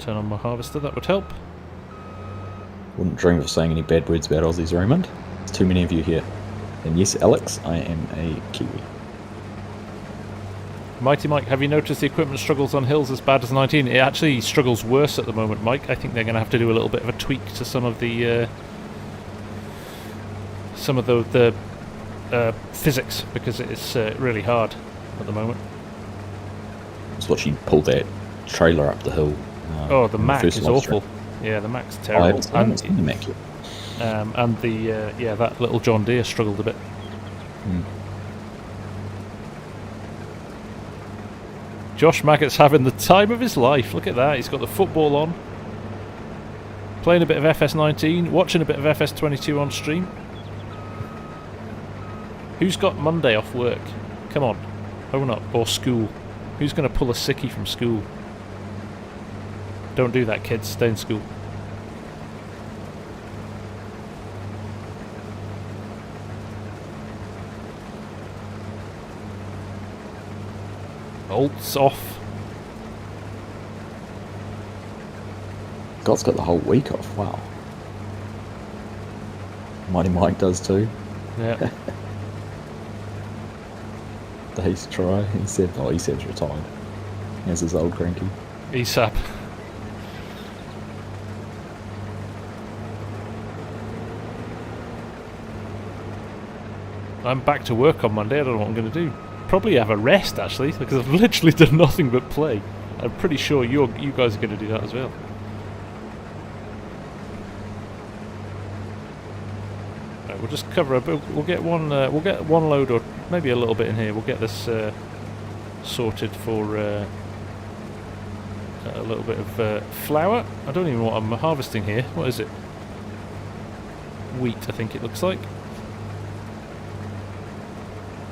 Turn on my harvester, that would help. Wouldn't dream of saying any bad words about Aussies, Raymond. There's too many of you here. And yes, Alex, I am a Kiwi. Mighty Mike, have you noticed the equipment struggles on hills as bad as 19? It actually struggles worse at the moment, Mike. I think they're going to have to do a little bit of a tweak to some of the physics, because it's really hard at the moment. Just watching you pull that trailer up the hill. Oh, the Mac is awful. Yeah, the Mac's terrible. I haven't seen the Mac yet. And that little John Deere struggled a bit. Josh Maggott's having the time of his life. Look at that. He's got the football on. Playing a bit of FS19. Watching a bit of FS22 on stream. Who's got Monday off work? Come on. Own up. Or school. Who's going to pull a sickie from school? Don't do that, kids. Stay in school. Bolts off. God's got the whole week off. Wow. Mighty Mike does too. Yeah. Days try. He said he's retired. He has his old cranky. ESAP. I'm back to work on Monday. I don't know what I'm going to do. Probably have a rest, actually, because I've literally done nothing but play. I'm pretty sure you guys are going to do that as well. Right, we'll just cover a bit. We'll get one load, or maybe a little bit in here. We'll get this sorted for A little bit of flour. I don't even know what I'm harvesting here. What is it? Wheat, I think it looks like.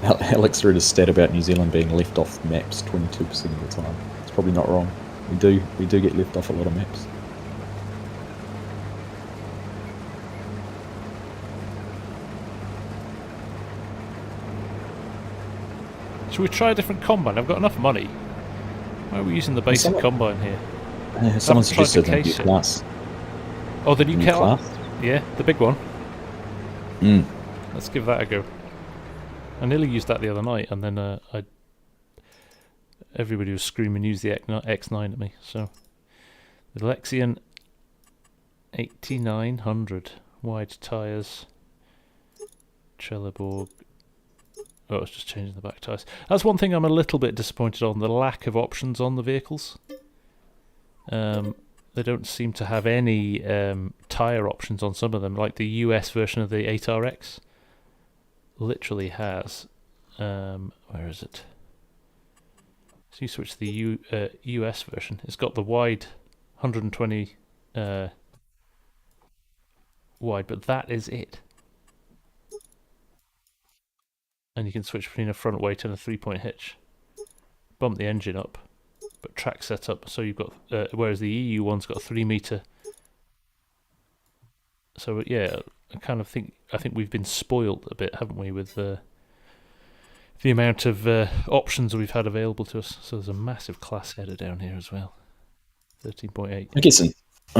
Alex read a stat about New Zealand being left off maps 22% of the time. It's probably not wrong. We do get left off a lot of maps. Should we try a different combine? I've got enough money. Why are we using the basic combine here? Someone suggested the new class. Oh, the new class? Yeah, the big one. Mm. Let's give that a go. I nearly used that the other night, and then everybody was screaming, use the X9 at me. So, the Lexion 8900 wide tyres, Trelleborg. Oh, it's just changing the back tyres. That's one thing I'm a little bit disappointed on, the lack of options on the vehicles. They don't seem to have any tyre options on some of them, like the US version of the 8RX. Literally has. Where is it? So you switch to the US version. It's got the wide 120 wide, but that is it. And you can switch between a front weight and a 3-point hitch. Bump the engine up, but track setup. So you've got, whereas the EU one's got a 3 meter. So yeah, I think we've been spoiled a bit, haven't we, with the amount of options we've had available to us. So there's a massive class header down here as well. 13.8. I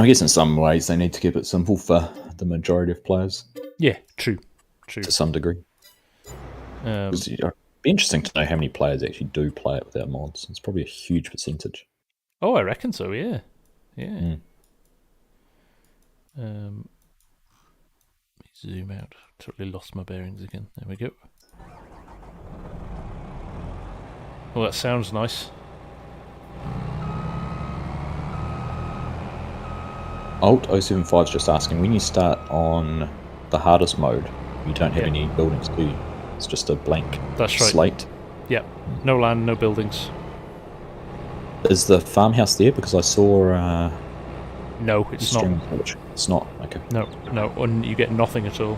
guess in some ways they need to keep it simple for the majority of players. Yeah, true. To some degree. It'd be interesting to know how many players actually do play it without mods. It's probably a huge percentage. Oh, I reckon so. Yeah. Zoom out. Totally lost my bearings again. There we go. Oh, that sounds nice. Alt 075 is just asking, when you start on the hardest mode, you don't have any buildings, do you? It's just a blank slate. Yep. No land, no buildings. Is the farmhouse there? Because I saw... no, it's not. It's not? Okay. No, and you get nothing at all.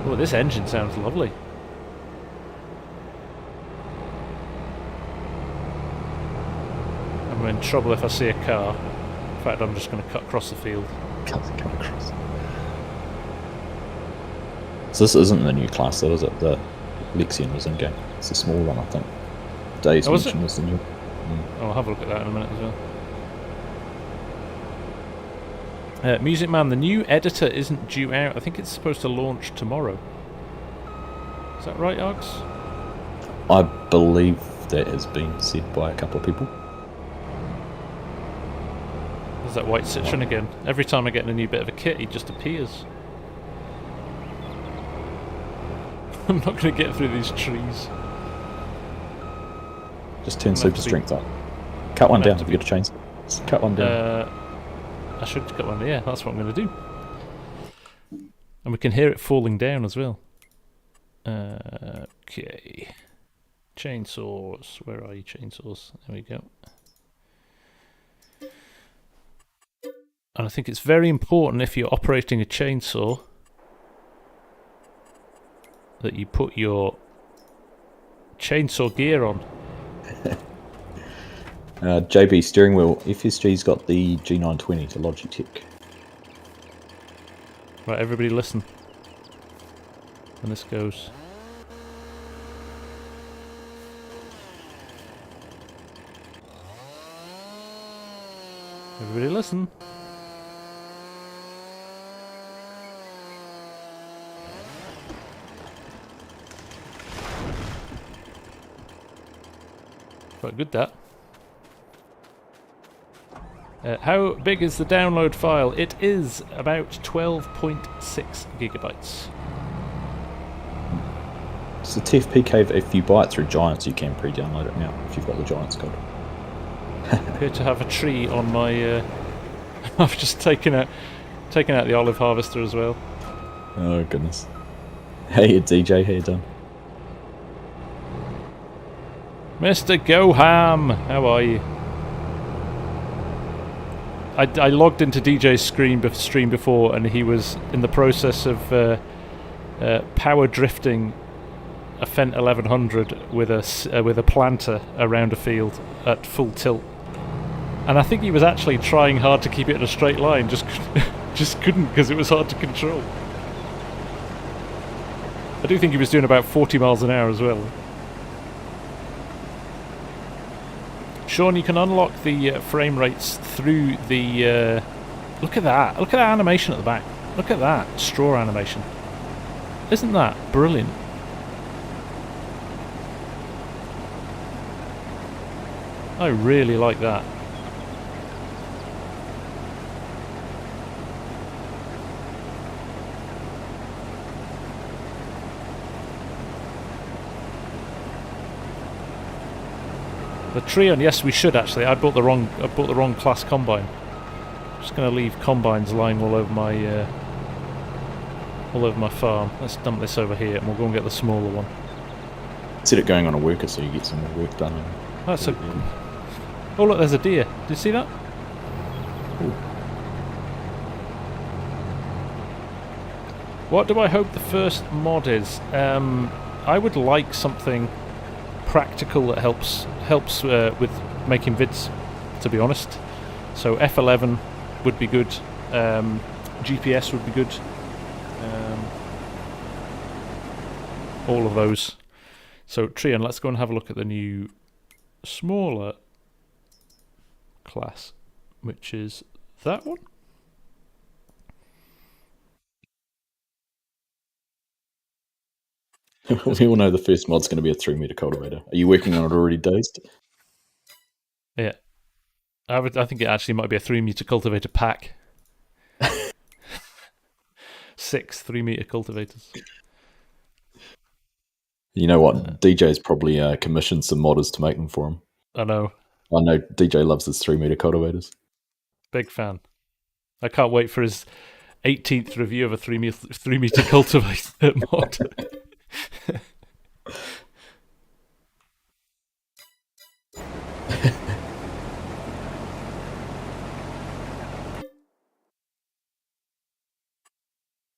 Oh, this engine sounds lovely. I'm in trouble if I see a car. In fact, I'm just going to cut across the field. Cut across. So this isn't the new class, though, is it? The Lexion was in game. It's a small one, I think. Days mentioned was the new. I'll have a look at that in a minute as well. Music Man, the new editor isn't due out. I think it's supposed to launch tomorrow. Is that right, Args? I believe that has been said by a couple of people. There's that white Citroen again. Every time I get a new bit of a kit, he just appears. I'm not going to get through these trees. Just turn super strength up. Cut one down if you get a chainsaw. Just cut one down. I should cut one down. Yeah, that's what I'm going to do. And we can hear it falling down as well. Okay. Chainsaws. Where are you, chainsaws? There we go. And I think it's very important if you're operating a chainsaw that you put your chainsaw gear on. JB steering wheel. FSG's got the G920 to Logitech. Right, everybody listen. When this goes. Everybody listen. Quite good, that. How big is the download file? It is about 12.6 gigabytes. It's the TFPK. If you buy it through Giants, you can pre-download it now if you've got the Giants code. I appear to have a tree on my... I've just taken out the olive harvester as well. Oh goodness. Hey DJ, how you doing? Mr. Goham, how are you? I logged into DJ's stream before, and he was in the process of power drifting a Fent 1100 with a planter around a field at full tilt, and I think he was actually trying hard to keep it in a straight line, just couldn't because it was hard to control. I do think he was doing about 40 miles an hour as well. Sean, you can unlock the frame rates through the... look at that. Look at that animation at the back. Look at that straw animation. Isn't that brilliant? I really like that. The Treon, yes, we should actually. I bought the wrong class combine. Just going to leave combines lying all over my farm. Let's dump this over here, and we'll go and get the smaller one. Consider it going on a worker so you get some more work done. That's a. Oh look, there's a deer. Did you see that? Ooh. What do I hope the first mod is? I would like something practical that helps with making vids, to be honest. So F11 would be good. GPS would be good. All of those. So Treon, let's go and have a look at the new smaller class, which is that one. We all know the first mod's going to be a 3-meter cultivator. Are you working on it already, Dazed? Yeah. I think it actually might be a 3-meter cultivator pack. 6 3-meter cultivators. You know what? DJ's probably commissioned some modders to make them for him. I know DJ loves his 3-meter cultivators. Big fan. I can't wait for his 18th review of a 3-meter cultivator mod.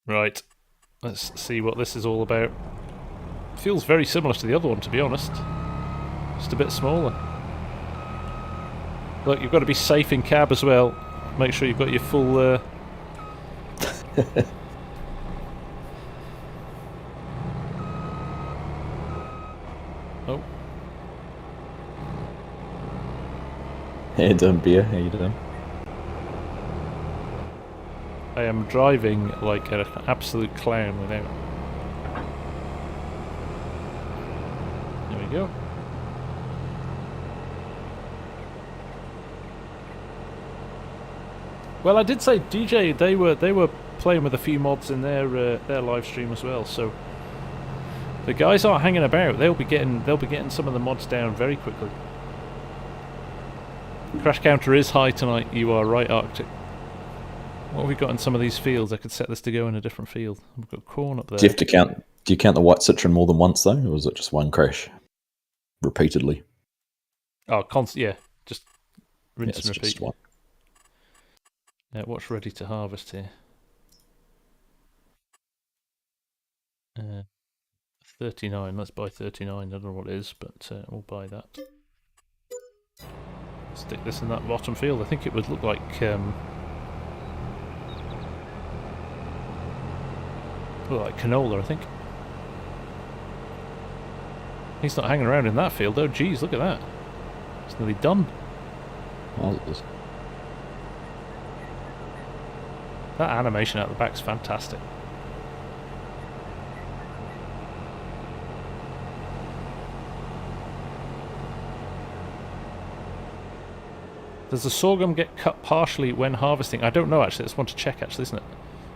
Right, let's see what this is all about. Feels very similar to the other one, to be honest. Just a bit smaller. Look, you've got to be safe in cab as well. Make sure you've got your full... Oh. Hey, doing beer. How you doing? I am driving like an absolute clown without... There we go. Well, I did say DJ. They were playing with a few mods in their live stream as well. So the guys aren't hanging about. They'll be getting some of the mods down very quickly. Crash counter is high tonight. You are right, Arctic. What have we got in some of these fields? I could set this to go in a different field. We've got corn up there. Do you count the white citron more than once though, or is it just one crash repeatedly? Oh, yeah, just rinse and repeat. Just one. What's ready to harvest here? 39. Let's buy 39. I don't know what it is, but we'll buy that. Stick this in that bottom field. I think it would look like canola, I think. He's not hanging around in that field though. Geez, look at that. It's nearly done. Wowzers. That animation out the back's fantastic. Does the sorghum get cut partially when harvesting? I don't know actually. That's one to check actually, isn't it?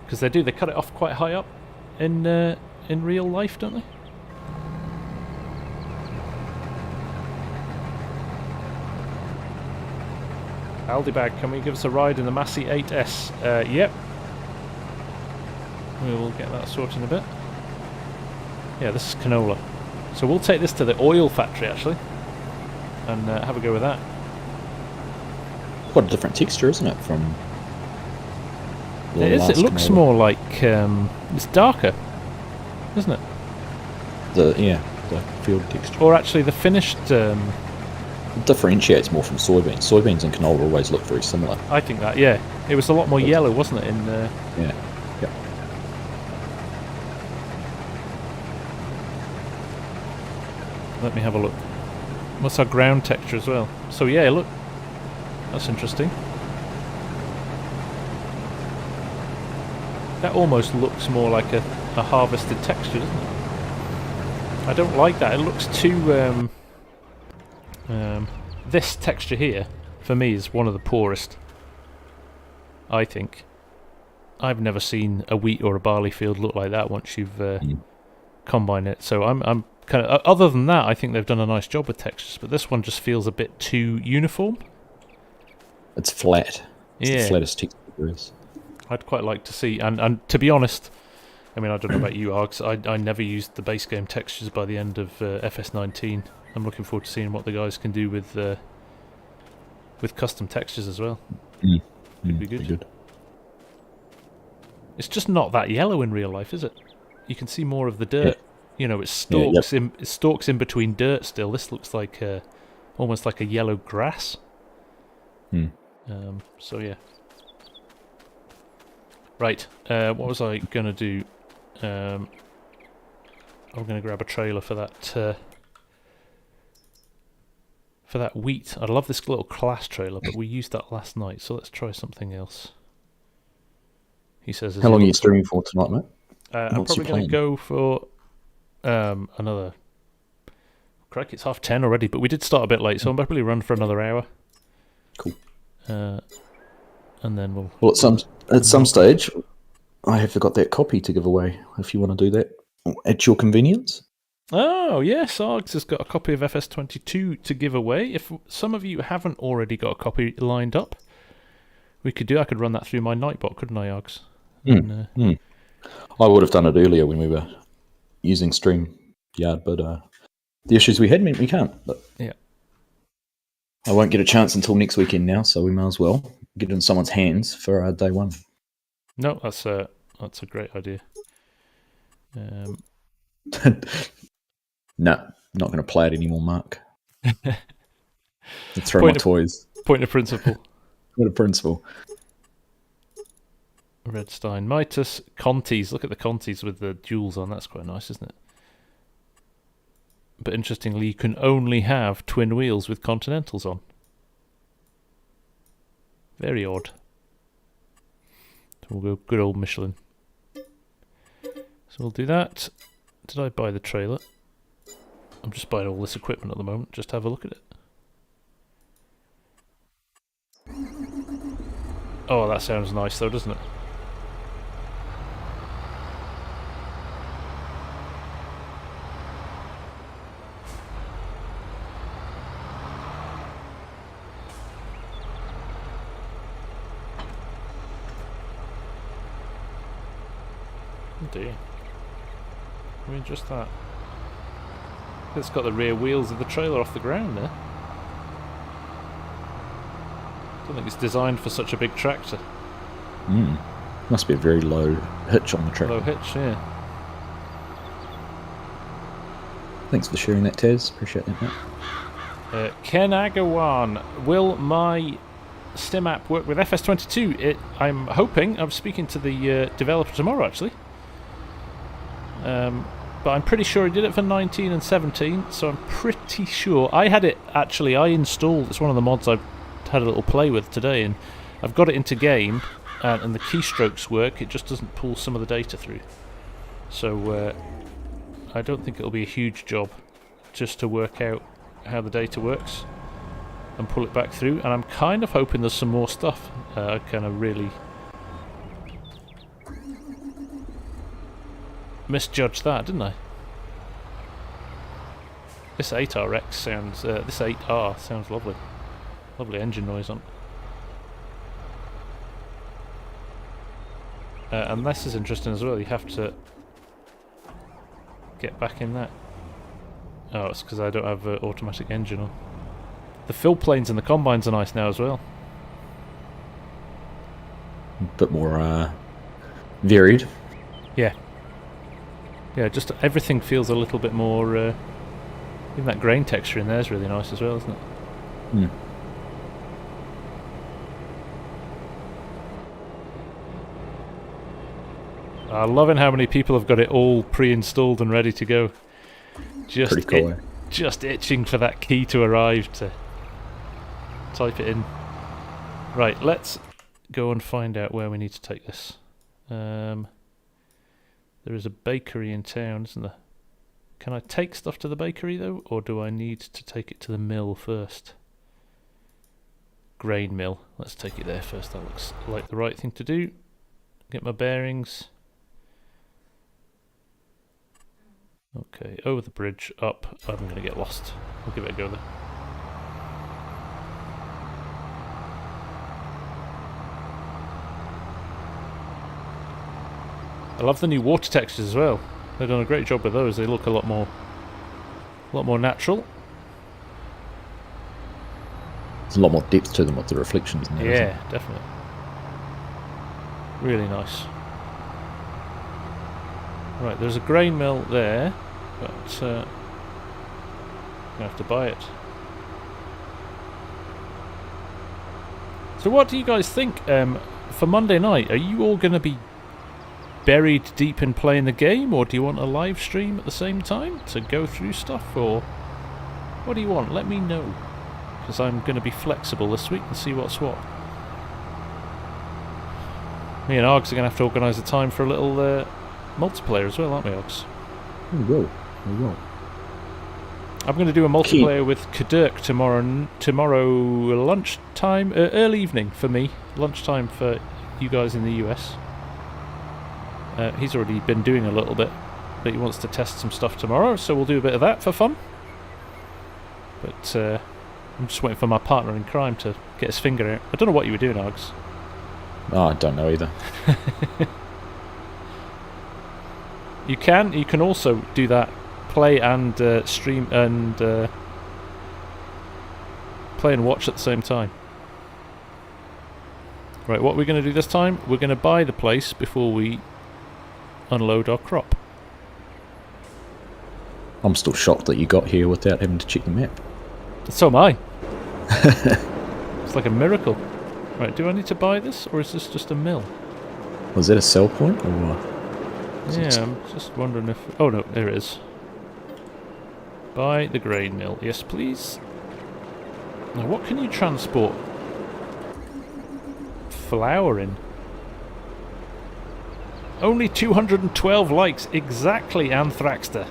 Because they cut it off quite high up in real life, don't they? Aldi Bag, can we give us a ride in the Massey 8S? Yep. We will get that sorted in a bit. Yeah, this is canola. So we'll take this to the oil factory actually. and have a go with that. Quite a different texture, isn't it, from the It is. last It looks Canola? more like it's darker, isn't it? The field texture. Or actually, the finished. It differentiates more from soybeans. Soybeans and canola always look very similar. I think that, yeah, it was a lot more yellow, wasn't it? In Yeah. let me have a look. What's our ground texture as well? So yeah, look, that's interesting. That almost looks more like a harvested texture, doesn't it? I don't like that. It looks too. This texture here, for me, is one of the poorest. I think. I've never seen a wheat or a barley field look like that once you've combined it. So I'm kind of. Other than that, I think they've done a nice job with textures, but this one just feels a bit too uniform. It's flat. It's Yeah. the flattest texture there is. I'd quite like to see, and to be honest, I mean, I don't know about you, Args, I never used the base game textures by the end of FS19. I'm looking forward to seeing what the guys can do with custom textures as well. Could be good. It's just not that yellow in real life, is it? You can see more of the dirt. Yeah. You know, it stalks in between dirt still. This looks like almost like a yellow grass. So yeah. Right, what was I going to do? I'm going to grab a trailer for that wheat. I love this little class trailer, but we used that last night, so let's try something else. He says... How long are you streaming for tonight, mate? I'm probably going to go for another... Crikey, it's 10:30 already, but we did start a bit late, so I'll probably run for another hour. Cool. And then we'll... Well, at some stage, I have got that copy to give away, if you want to do that at your convenience. Oh, yes, Args has got a copy of FS22 to give away. If some of you haven't already got a copy lined up, I could run that through my Nightbot, couldn't I, Args? I would have done it earlier when we were using StreamYard, but the issues we had meant we can't. But yeah. I won't get a chance until next weekend now, so we might as well get it in someone's hands for day one. No, that's a great idea. No, not going to play it anymore, Mark. Throw my toys. Point of principle. Point of principle. Redstein, Midas, Contis. Look at the Contis with the jewels on. That's quite nice, isn't it? But interestingly, you can only have twin wheels with Continentals on. Very odd. So we'll go good old Michelin. So we'll do that. Did I buy the trailer? I'm just buying all this equipment at the moment. Just have a look at it. Oh, that sounds nice though, doesn't it? Oh dear. I mean, just that. It's got the rear wheels of the trailer off the ground there. I don't think it's designed for such a big tractor. Must be a very low hitch on the trailer. Low hitch, yeah. Thanks for sharing that, Taz. Appreciate that, mate. Ken Agawan, will my Stim app work with FS22? I'm hoping. I'm speaking to the developer tomorrow, actually. But I'm pretty sure he did it for 19 and 17, so I'm pretty sure. I had it, actually, I installed, it's one of the mods I've had a little play with today, and I've got it into game, and the keystrokes work, it just doesn't pull some of the data through. So, I don't think it'll be a huge job just to work out how the data works and pull it back through, and I'm kind of hoping there's some more stuff. I kind of really misjudged that, didn't I? This 8RX sounds, this 8R sounds lovely. Lovely engine noise on. And this is interesting as well, you have to get back in that. Oh, it's because I don't have automatic engine on. The fill planes and the combines are nice now as well. A bit more varied. Yeah. Yeah, just everything feels a little bit more... even that grain texture in there is really nice as well, isn't it? Mm. I'm loving how many people have got it all pre-installed and ready to go. Just Pretty cool. just itching for that key to arrive to type it in. Right, let's go and find out where we need to take this. There is a bakery in town, isn't there? Can I take stuff to the bakery though, or do I need to take it to the mill first? Grain mill. Let's take it there first. That looks like the right thing to do. Get my bearings. Okay, over the bridge, up. I'm going to get lost. We'll give it a go there. I love the new water textures as well. They've done a great job with those. They look a lot more natural. There's a lot more depth to them with the reflections now. Yeah, definitely. Really nice. Right, there's a grain mill there, but I'm gonna have to buy it. So what do you guys think for Monday night? Are you all going to be buried deep in playing the game, or do you want a live stream at the same time to go through stuff, or what do you want? Let me know, because I'm going to be flexible this week and see what's what. Me and Args are going to have to organise a time for a little multiplayer as well, aren't we, Args? We will. We will. I'm going to do a multiplayer with Kadurk tomorrow lunchtime, early evening for me, lunchtime for you guys in the US. He's already been doing a little bit, but he wants to test some stuff tomorrow, so we'll do a bit of that for fun. But I'm just waiting for my partner in crime to get his finger out. I don't know what you were doing, Args. Oh, I don't know either. You can also do that, play and stream and play and watch at the same time. Right, what we're going to do this time, we're going to buy the place before we unload our crop. I'm still shocked that you got here without having to check the map. So am I. It's like a miracle. Right, do I need to buy this, or is this just a mill? Was that a sell point, or Yeah, I'm just wondering if... Oh no, there it is. Buy the grain mill. Yes, please. Now, what can you transport? Flour in. Only 212 likes. Exactly, Anthraxter.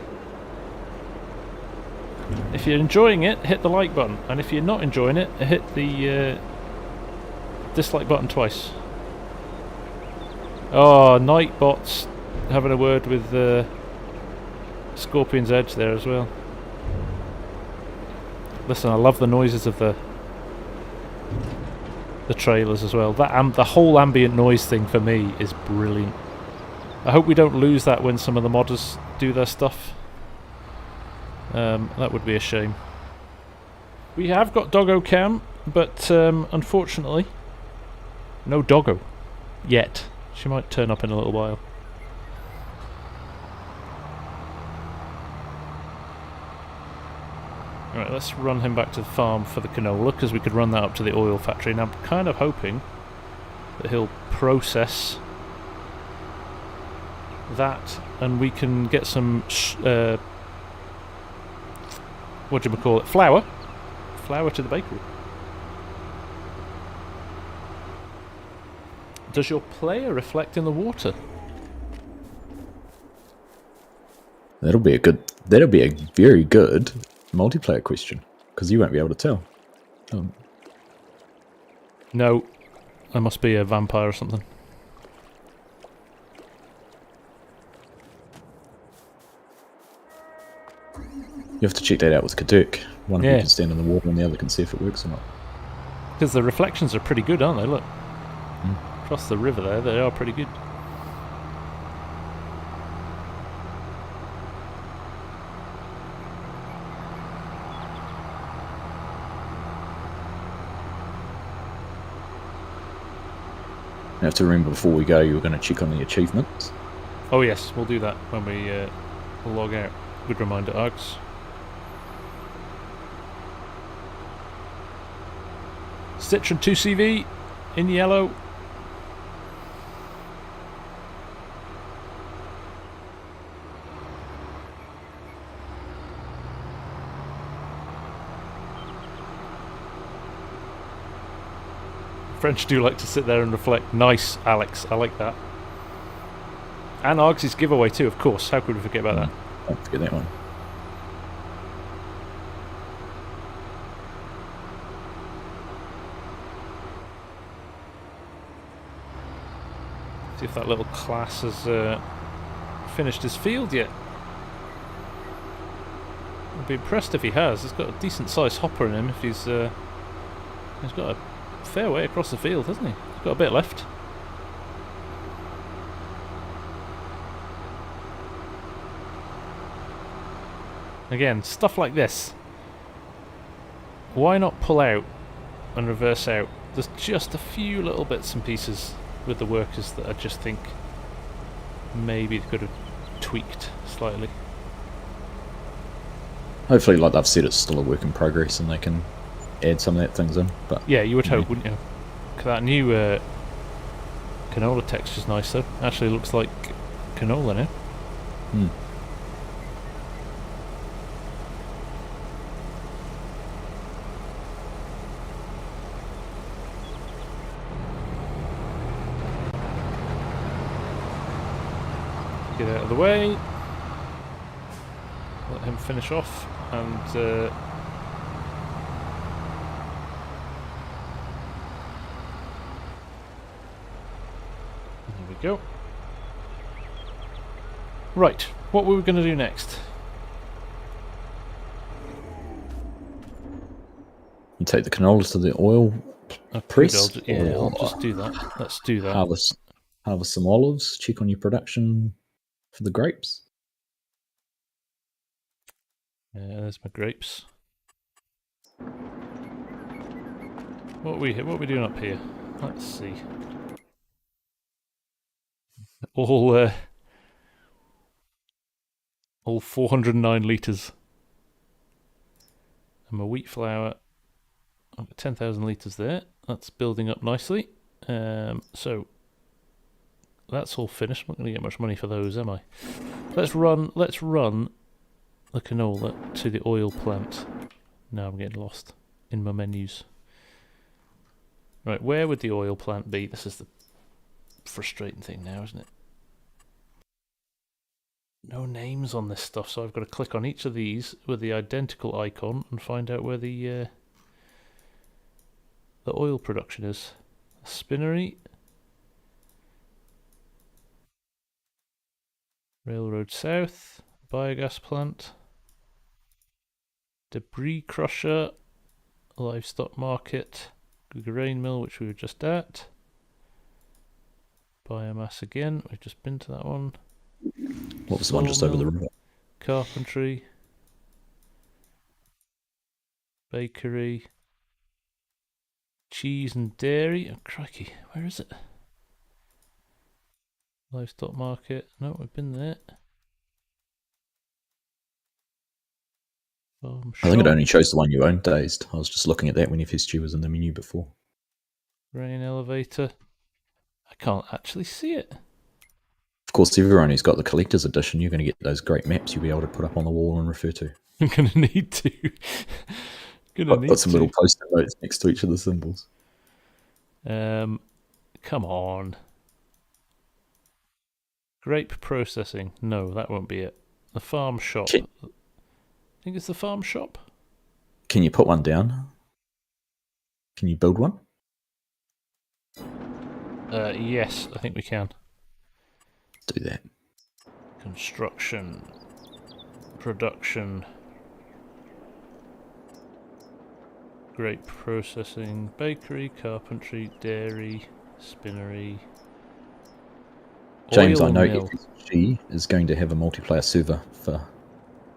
If you're enjoying it, hit the like button. And if you're not enjoying it, hit the dislike button twice. Oh, Nightbot's having a word with Scorpion's Edge there as well. Listen, I love the noises of the trailers as well. That the whole ambient noise thing for me is brilliant. I hope we don't lose that when some of the modders do their stuff. That would be a shame. We have got Doggo Cam, but unfortunately, no Doggo yet. She might turn up in a little while. Right, let's run him back to the farm for the canola, because we could run that up to the oil factory. And I'm kind of hoping that he'll process that and we can get some what do you call it? Flour to the bakery. Does your player reflect in the water? that'll be a very good multiplayer question, because you won't be able to tell. No, I must be a vampire or something. You have to check that out with Kaduk. One of you can stand in the water and the other can see if it works or not. Because the reflections are pretty good, aren't they? Look. Across the river there, they are pretty good. have to remember before we go, you're going to check on the achievements. Oh yes, we'll do that when we log out. Good reminder, Args. Citroen 2CV in yellow. French do like to sit there and reflect. Nice, Alex. I like that. And Argsy's giveaway too, of course. How could we forget about that? Don't forget that one. See if that little class has finished his field yet. I'd be impressed if he has. He's got a decent sized hopper in him. If he's got a fair way across the field, hasn't he? He's got a bit left. Again, stuff like this. Why not pull out and reverse out? There's just a few little bits and pieces with the workers that I just think maybe they could have tweaked slightly. Hopefully, like they've said, it's still a work in progress and they can add some of that things in. But yeah, you would hope, wouldn't you? That new Canola texture's nice though. Actually looks like Canola now. Hmm. Get out of the way. Let him finish off and there we go. Right, what were we going to do next? You take the canolas to the oil press. I'll just do that. Let's do that. Harvest some olives. Check on your production for the grapes. Yeah, there's my grapes. What are we doing up here? Let's see. All 409 litres. And my wheat flour, I've got 10,000 litres there. That's building up nicely. So that's all finished. I'm not going to get much money for those, am I? Let's run the canola to the oil plant. Now I'm getting lost in my menus. Right, where would the oil plant be? This is the frustrating thing now, isn't it? No names on this stuff, so I've got to click on each of these with the identical icon and find out where the oil production is. Spinnery, Railroad South, biogas plant, debris crusher, livestock market, grain mill, which we were just at, biomass again, we've just been to that one. What was the one just over the river? Carpentry, bakery, cheese and dairy. Oh, crikey, where is it? Livestock market. No, we've been there. I think it only shows the one you owned, Dazed. I was just looking at that when FSG was in the menu before. Grain elevator. I can't actually see it. Of course, everyone who's got the collector's edition, you're going to get those great maps you'll be able to put up on the wall and refer to. I'm going to need to. Put some little post-it notes next to each of the symbols. Come on. Grape processing. No, that won't be it. The farm shop. I think it's the farm shop. Can you put one down? Can you build one? Yes, I think we can. Do that. Construction. Production. Grape processing. Bakery, carpentry, dairy, spinnery. James, I know mill. FSG is going to have a multiplayer server for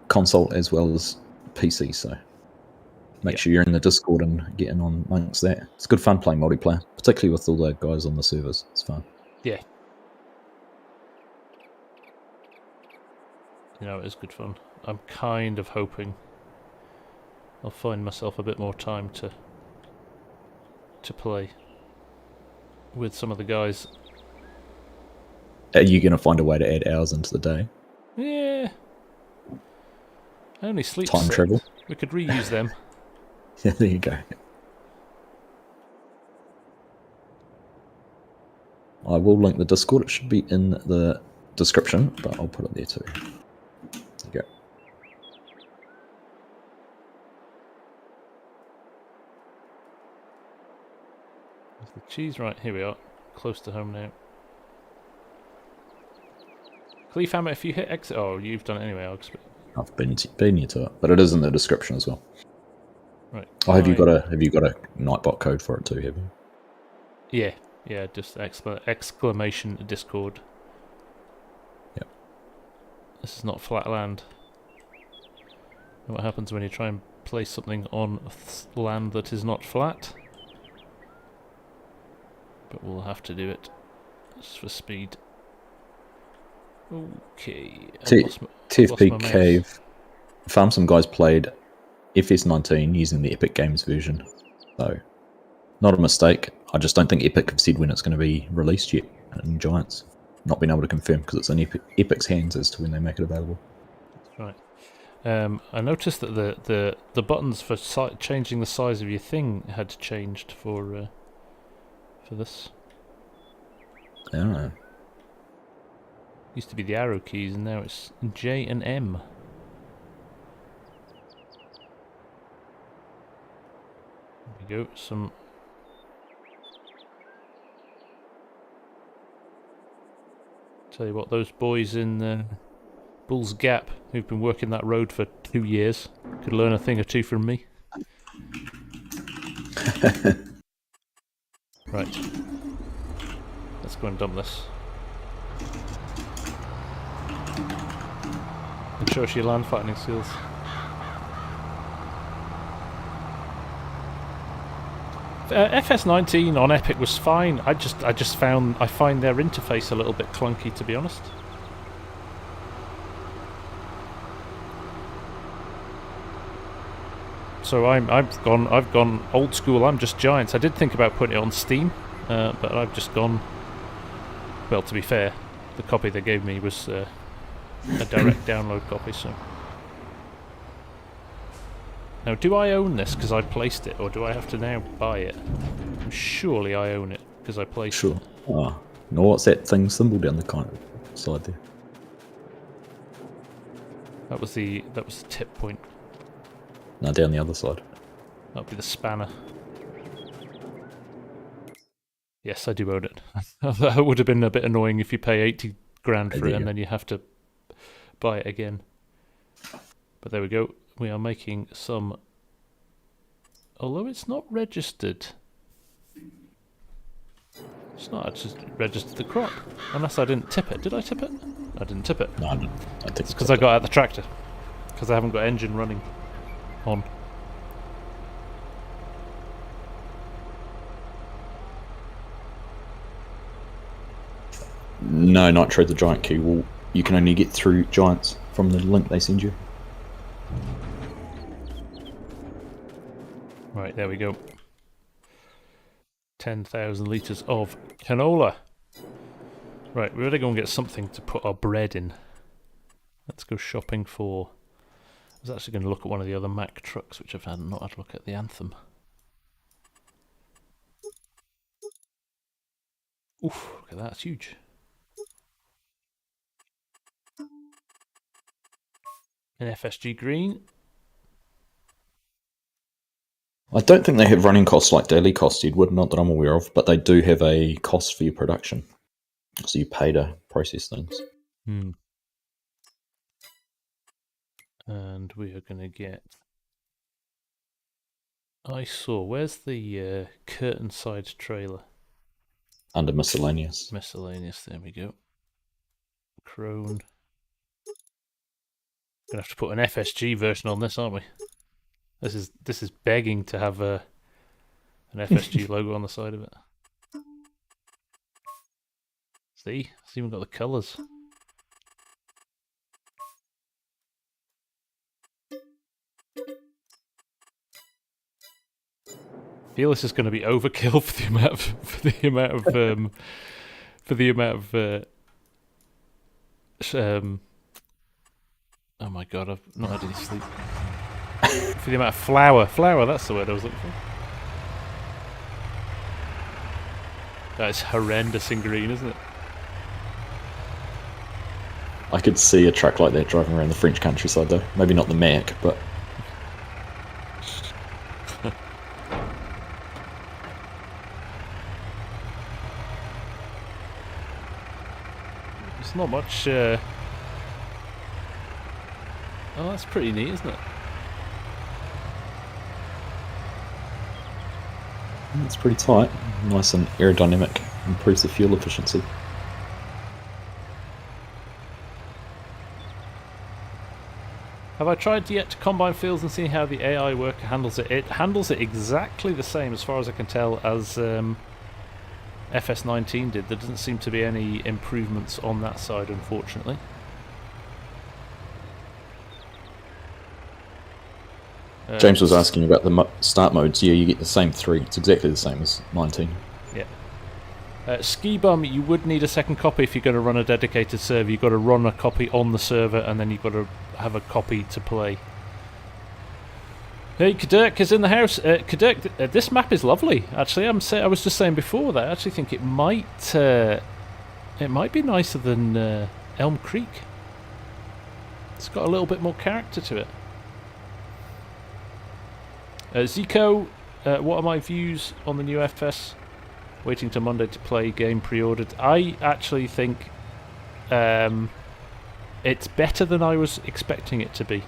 console as well as PC, so make sure you're in the Discord and get in on amongst that. It's good fun playing multiplayer, particularly with all the guys on the servers. It's fun. Yeah. You know, it is good fun. I'm kind of hoping I'll find myself a bit more time to play with some of the guys. Are you going to find a way to add hours into the day? Yeah. I only sleep Time 6. travel? We could reuse them. Yeah, there you go. I will link the Discord. It should be in the description, but I'll put it there too. There you go. There's the cheese, right, here we are. Close to home now. Cleefhammer, if you hit exit... Oh, you've done it anyway, Args. I've been here to it, but it is in the description as well. Right. Oh, have you got a Nightbot code for it too? Have you? Yeah, just exclamation Discord. Yep. This is not flat land. And what happens when you try and place something on land that is not flat? But we'll have to do it just for speed. Okay. TFP Cave. FarmSim guys played FS19 using the Epic Games version. So, not a mistake. I just don't think Epic have said when it's going to be released yet in Giants. Not been able to confirm because it's in Epic's hands as to when they make it available. Right. I noticed that the buttons for changing the size of your thing had changed for this. I don't know. Used to be the arrow keys, and now it's J and M. There we go. Some. Tell you what, those boys in Bull's Gap, who've been working that road for 2 years, could learn a thing or two from me. Right. Let's go and dump this. And show us your land fighting skills. FS19 on Epic was fine. I find their interface a little bit clunky, to be honest. So I've gone old school. I'm just Giants. I did think about putting it on Steam, but I've just gone. Well, to be fair, the copy they gave me was a direct download copy. So now, do I own this because I placed it, or do I have to now buy it? Surely I own it because I placed it. Sure. Oh, no, what's that thing symbol down the kind of side there? That was the tip point. No, down the other side. That'll be the spanner. Yes, I do own it. That would have been a bit annoying if you pay 80 grand for it and then you have to buy it again. But there we go. We are making some... Although it's not registered. It's not actually registered the crop. Unless I didn't tip it. Did I tip it? I didn't tip it. No, I didn't. I think it's because I got out the tractor. Because I haven't got engine running on. No, not trade the giant key. Well, you can only get through giants from the link they send you. Right, there we go. 10,000 litres of canola. Right, we better go and get something to put our bread in. Let's go shopping for... I was actually going to look at one of the other Mack trucks, which I've not had a look at, the Anthem. Oof, look at that, it's huge. An FSG green. I don't think they have running costs like daily costs, Edward, not that I'm aware of, but they do have a cost for your production. So you pay to process things. Hmm. And we are going to get... I saw, where's the curtain side trailer? Under miscellaneous. Miscellaneous, there we go. Crone. Gonna have to put an FSG version on this, aren't we? This is begging to have an FSG logo on the side of it. See? It's even got the colours. I feel this is going to be overkill for the amount of oh my god, I've not had any sleep. For the amount of flour, that's the word I was looking for. That's horrendous in green, isn't it? I could see a truck like that driving around the French countryside though. Maybe not the Mac, but... There's not much... Oh, that's pretty neat, isn't it? It's pretty tight. Nice and aerodynamic. Improves the fuel efficiency. Have I tried yet to combine fields and see how the AI worker handles it? It handles it exactly the same, as far as I can tell, as FS19 did. There doesn't seem to be any improvements on that side, unfortunately. James was asking about the start modes. Yeah, you get the same 3. It's exactly the same as 19. Yeah. Ski Bum, you would need a second copy if you're going to run a dedicated server. You've got to run a copy on the server, and then you've got to have a copy to play. Hey, Kadurk is in the house. Kadurk, this map is lovely. Actually, I was just saying before that I actually think it might be nicer than Elm Creek. It's got a little bit more character to it. Zico, what are my views on the new FS? Waiting till Monday to play, game pre-ordered. I actually think it's better than I was expecting it to be.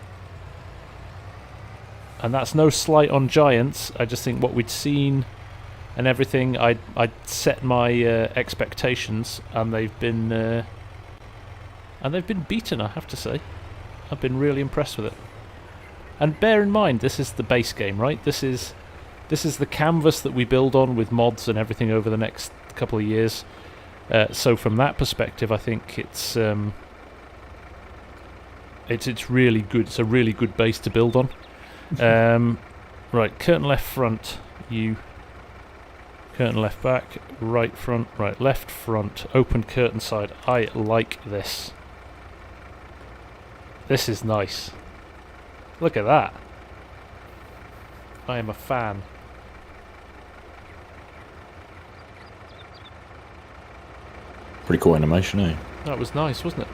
And that's no slight on Giants. I just think what we'd seen and everything, I'd set my expectations, and they've been beaten, I have to say. I've been really impressed with it. And bear in mind, this is the base game, right? This is the canvas that we build on with mods and everything over the next couple of years. So from that perspective, I think it's really good. It's a really good base to build on. Right, curtain left front. You. Curtain left back. Right front. Right left front. Open curtain side. I like this. This is nice. Look at that. I am a fan. Pretty cool animation, eh? That was nice, wasn't it?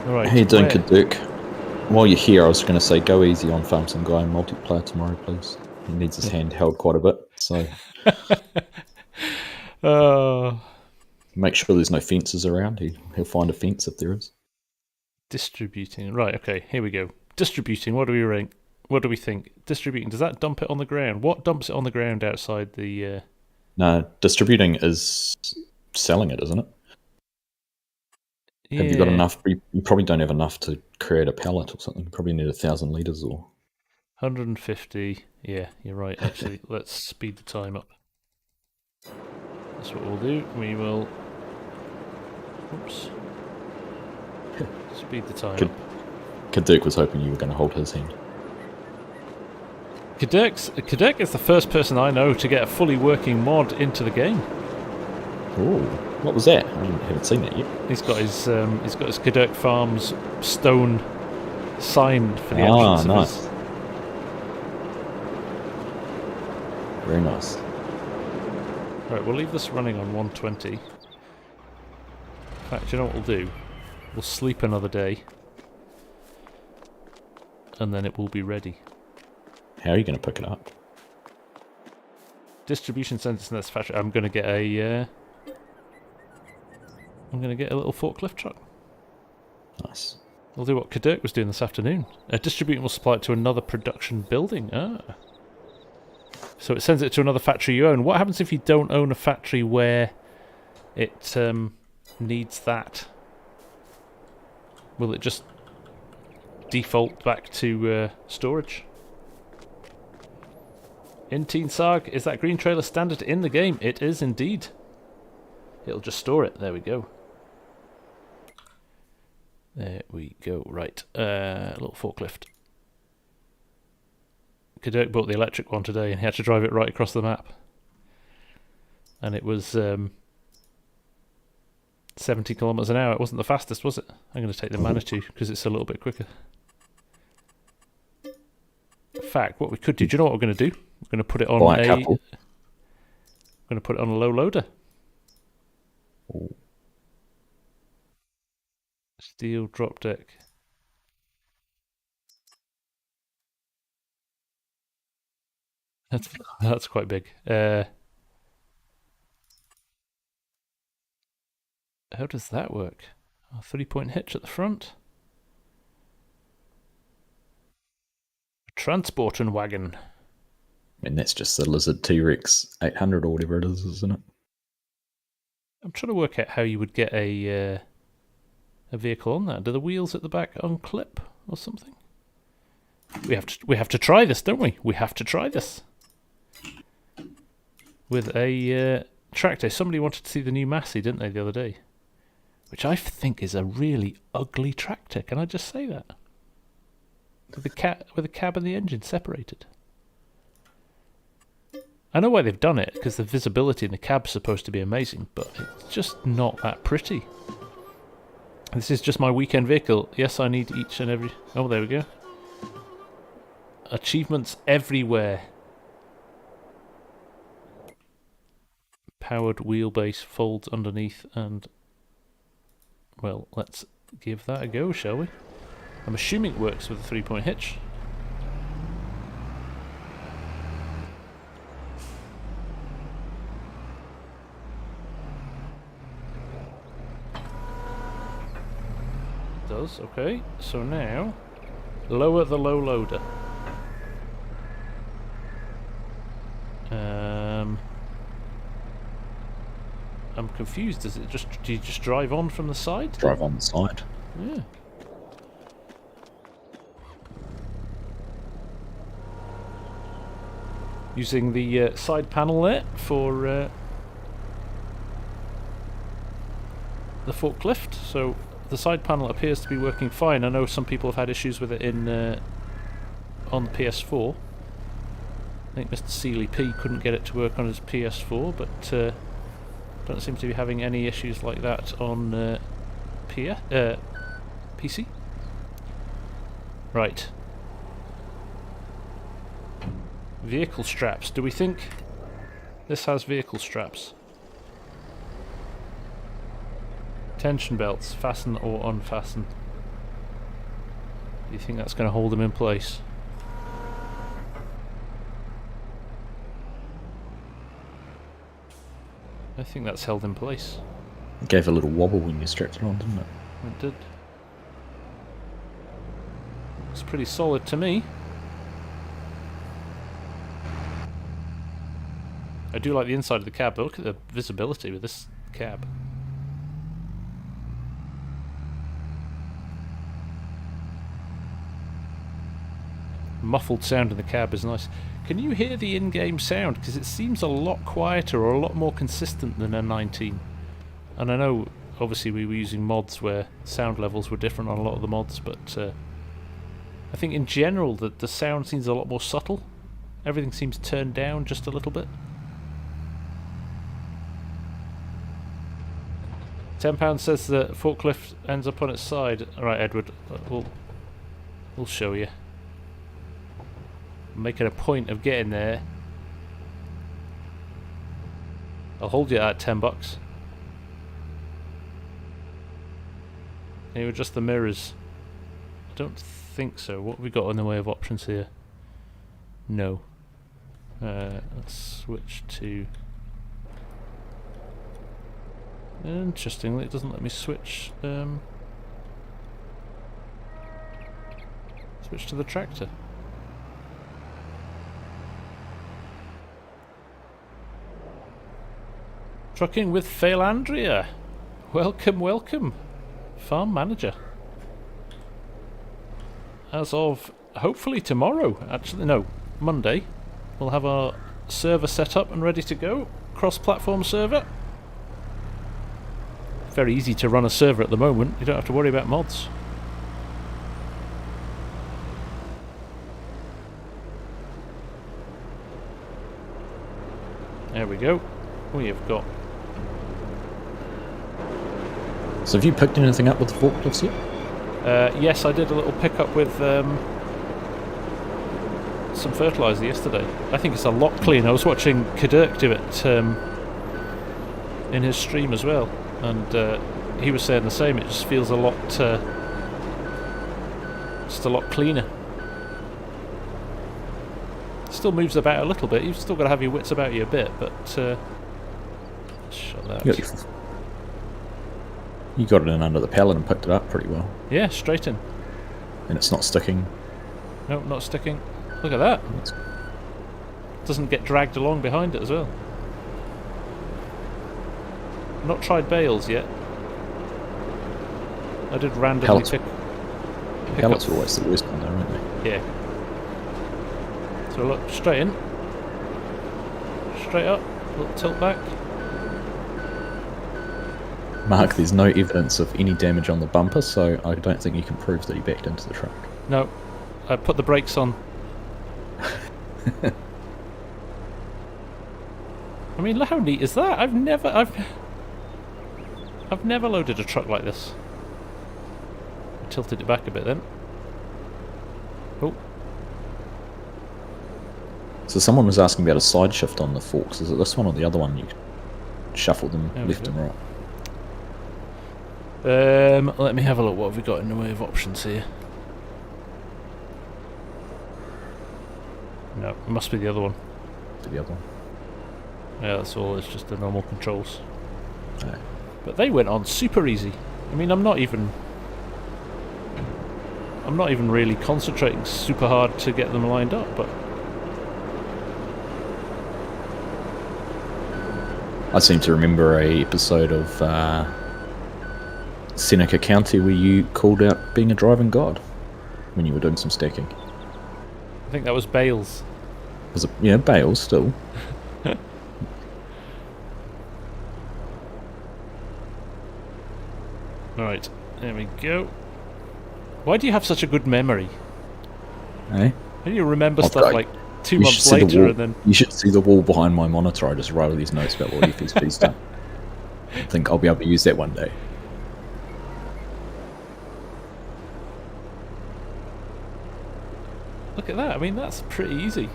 Right. Hey, Dunker Duke. While you're here, I was going to say, go easy on FarmSim Guy in multiplayer tomorrow, please. He needs his hand held quite a bit, so... Make sure there's no fences around. He'll find a fence if there is. Distributing. Right, okay, here we go. Distributing, what do we rank? What do we think? Distributing, does that dump it on the ground? What dumps it on the ground outside the... No, distributing is selling it, isn't it? Yeah. Have you got enough? You probably don't have enough to create a pallet or something. You probably need 1,000 litres or... 150. Yeah, you're right, actually. Let's speed the time up. That's what we'll do. We will... Oops. Speed the time up. Kaduk was hoping you were going to hold his hand. Kaduk is the first person I know to get a fully working mod into the game. Oh, what was that? I haven't seen that yet. He's got his Kaduk Farms stone sign for the entrance. Ah, nice. Very nice. Right, we'll leave this running on 120. In fact, you know what we'll do? We'll sleep another day, and then it will be ready. How are you going to pick it up? Distribution centers in this factory. I'm going to get a little forklift truck. Nice. We'll do what Kaduk was doing this afternoon. Distributing will supply it to another production building. Ah. So it sends it to another factory you own. What happens if you don't own a factory where it needs that? Will it just default back to storage. In Teen Sarg, is that green trailer standard in the game? It is indeed. It'll just store it. There we go. There we go. Right. A little forklift. Kadok bought the electric one today and he had to drive it right across the map. And it was 70 kilometers an hour. It wasn't the fastest, was it? I'm going to take the Manitou because it's a little bit quicker. In fact, what we could do, do you know what we're going to do? We're going to put it on Buy a couple. I'm going to put it on a low loader. Ooh. Steel drop deck. That's quite big. How does that work? A 3-point hitch at the front. A transporting wagon. I mean, that's just the Lizard T-Rex 800 or whatever it is, isn't it? I'm trying to work out how you would get a vehicle on that. Do the wheels at the back unclip or something? We have to try this, don't we? We have to try this with a tractor. Somebody wanted to see the new Massey, didn't they, the other day? Which I think is a really ugly tractor. Can I just say that? With the cab and the engine separated. I know why they've done it, because the visibility in the cab's supposed to be amazing, but it's just not that pretty. This is just my weekend vehicle. Yes, I need each and every... Oh, there we go. Achievements everywhere. Powered wheelbase folds underneath and... Well, let's give that a go, shall we? I'm assuming it works with a 3-point hitch. Does, okay. So now, lower the low loader. I'm confused. Does it just? Do you just drive on from the side? Drive on the side. Yeah. Using the side panel there for the forklift. So the side panel appears to be working fine. I know some people have had issues with it in on the PS4. I think Mr. Seeley P couldn't get it to work on his PS4, but don't seem to be having any issues like that on PC. Right. Vehicle straps. Do we think this has vehicle straps? Tension belts. Fasten or unfasten. Do you think that's going to hold them in place? I think that's held in place. It gave a little wobble when you strapped it on, didn't it? It did. It's pretty solid to me. I do like the inside of the cab, but look at the visibility with this cab. Muffled sound in the cab is nice. Can you hear the in-game sound? Because it seems a lot quieter or a lot more consistent than a 19. And I know, obviously, we were using mods where sound levels were different on a lot of the mods, but I think in general the sound seems a lot more subtle. Everything seems turned down just a little bit. £10 says the forklift ends up on its side. Alright, Edward, we'll show you. I'm making a point of getting there. I'll hold you at $10. Can you adjust the mirrors? I don't think so. What have we got in the way of options here? No. Let's switch to... Interestingly, it doesn't let me switch switch to the tractor. Trucking with Phalandria. Welcome, welcome. Farm manager. as of hopefully tomorrow, actually, no, Monday, we'll have our server set up and ready to go. Cross-platform server. Very easy to run a server at the moment, you don't have to worry about mods. There we go. We have got... So have you picked anything up with the forklifts yet? Yes, I did a little pickup with some fertiliser yesterday. I think it's a lot cleaner. I was watching Kadurk do it in his stream as well, and he was saying the same. It just feels a lot, just a lot cleaner. Still moves about a little bit. You've still got to have your wits about you a bit, but shut that. You got it in under the pallet and picked it up pretty well. Yeah, straight in. And it's not sticking. No, not sticking. Look at that. Doesn't get dragged along behind it as well. Not tried bales yet. I did randomly pick pallets up. are always the worst one though, aren't they? Yeah. So look, straight in. Straight up. Little tilt back. Mark, there's no evidence of any damage on the bumper, so I don't think you can prove that he backed into the truck. No. I put the brakes on. I mean, how neat is that? I've never loaded a truck like this. I tilted it back a bit then. Oh. So someone was asking about a side shift on the forks. Is it this one or the other one? You can shuffle them left and right. Let me have a look. What have we got in the way of options here? No, it must be the other one. The other one. Yeah, that's all. It's just the normal controls. Right. But they went on super easy. I mean, I'm not even really concentrating super hard to get them lined up, but I seem to remember a episode of Seneca County where you called out being a driving god when you were doing some stacking. I think that was bales. Was it? Yeah, bales still. Right, there we go. Why do you have such a good memory? Eh? How do you remember stuff like 2 months later and then... You should see the wall behind my monitor. I just wrote all these notes about what FSP's done. I think I'll be able to use that one day. Look at that. I mean, that's pretty easy.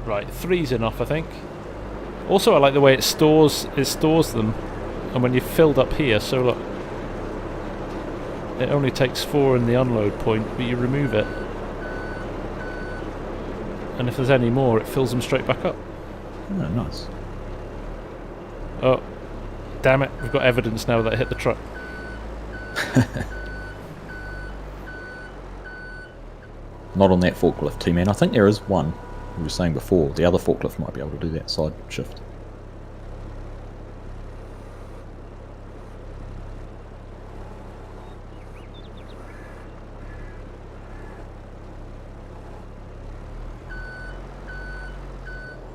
Right, 3's enough, I think. Also, I like the way it stores them, and when you're filled up here, so look, it only takes 4 in the unload point, but you remove it, and if there's any more, it fills them straight back up. Oh, nice. Oh, damn it! We've got evidence now that it hit the truck. Not on that forklift, T-Man. I think there is one. We were saying before, the other forklift might be able to do that side shift.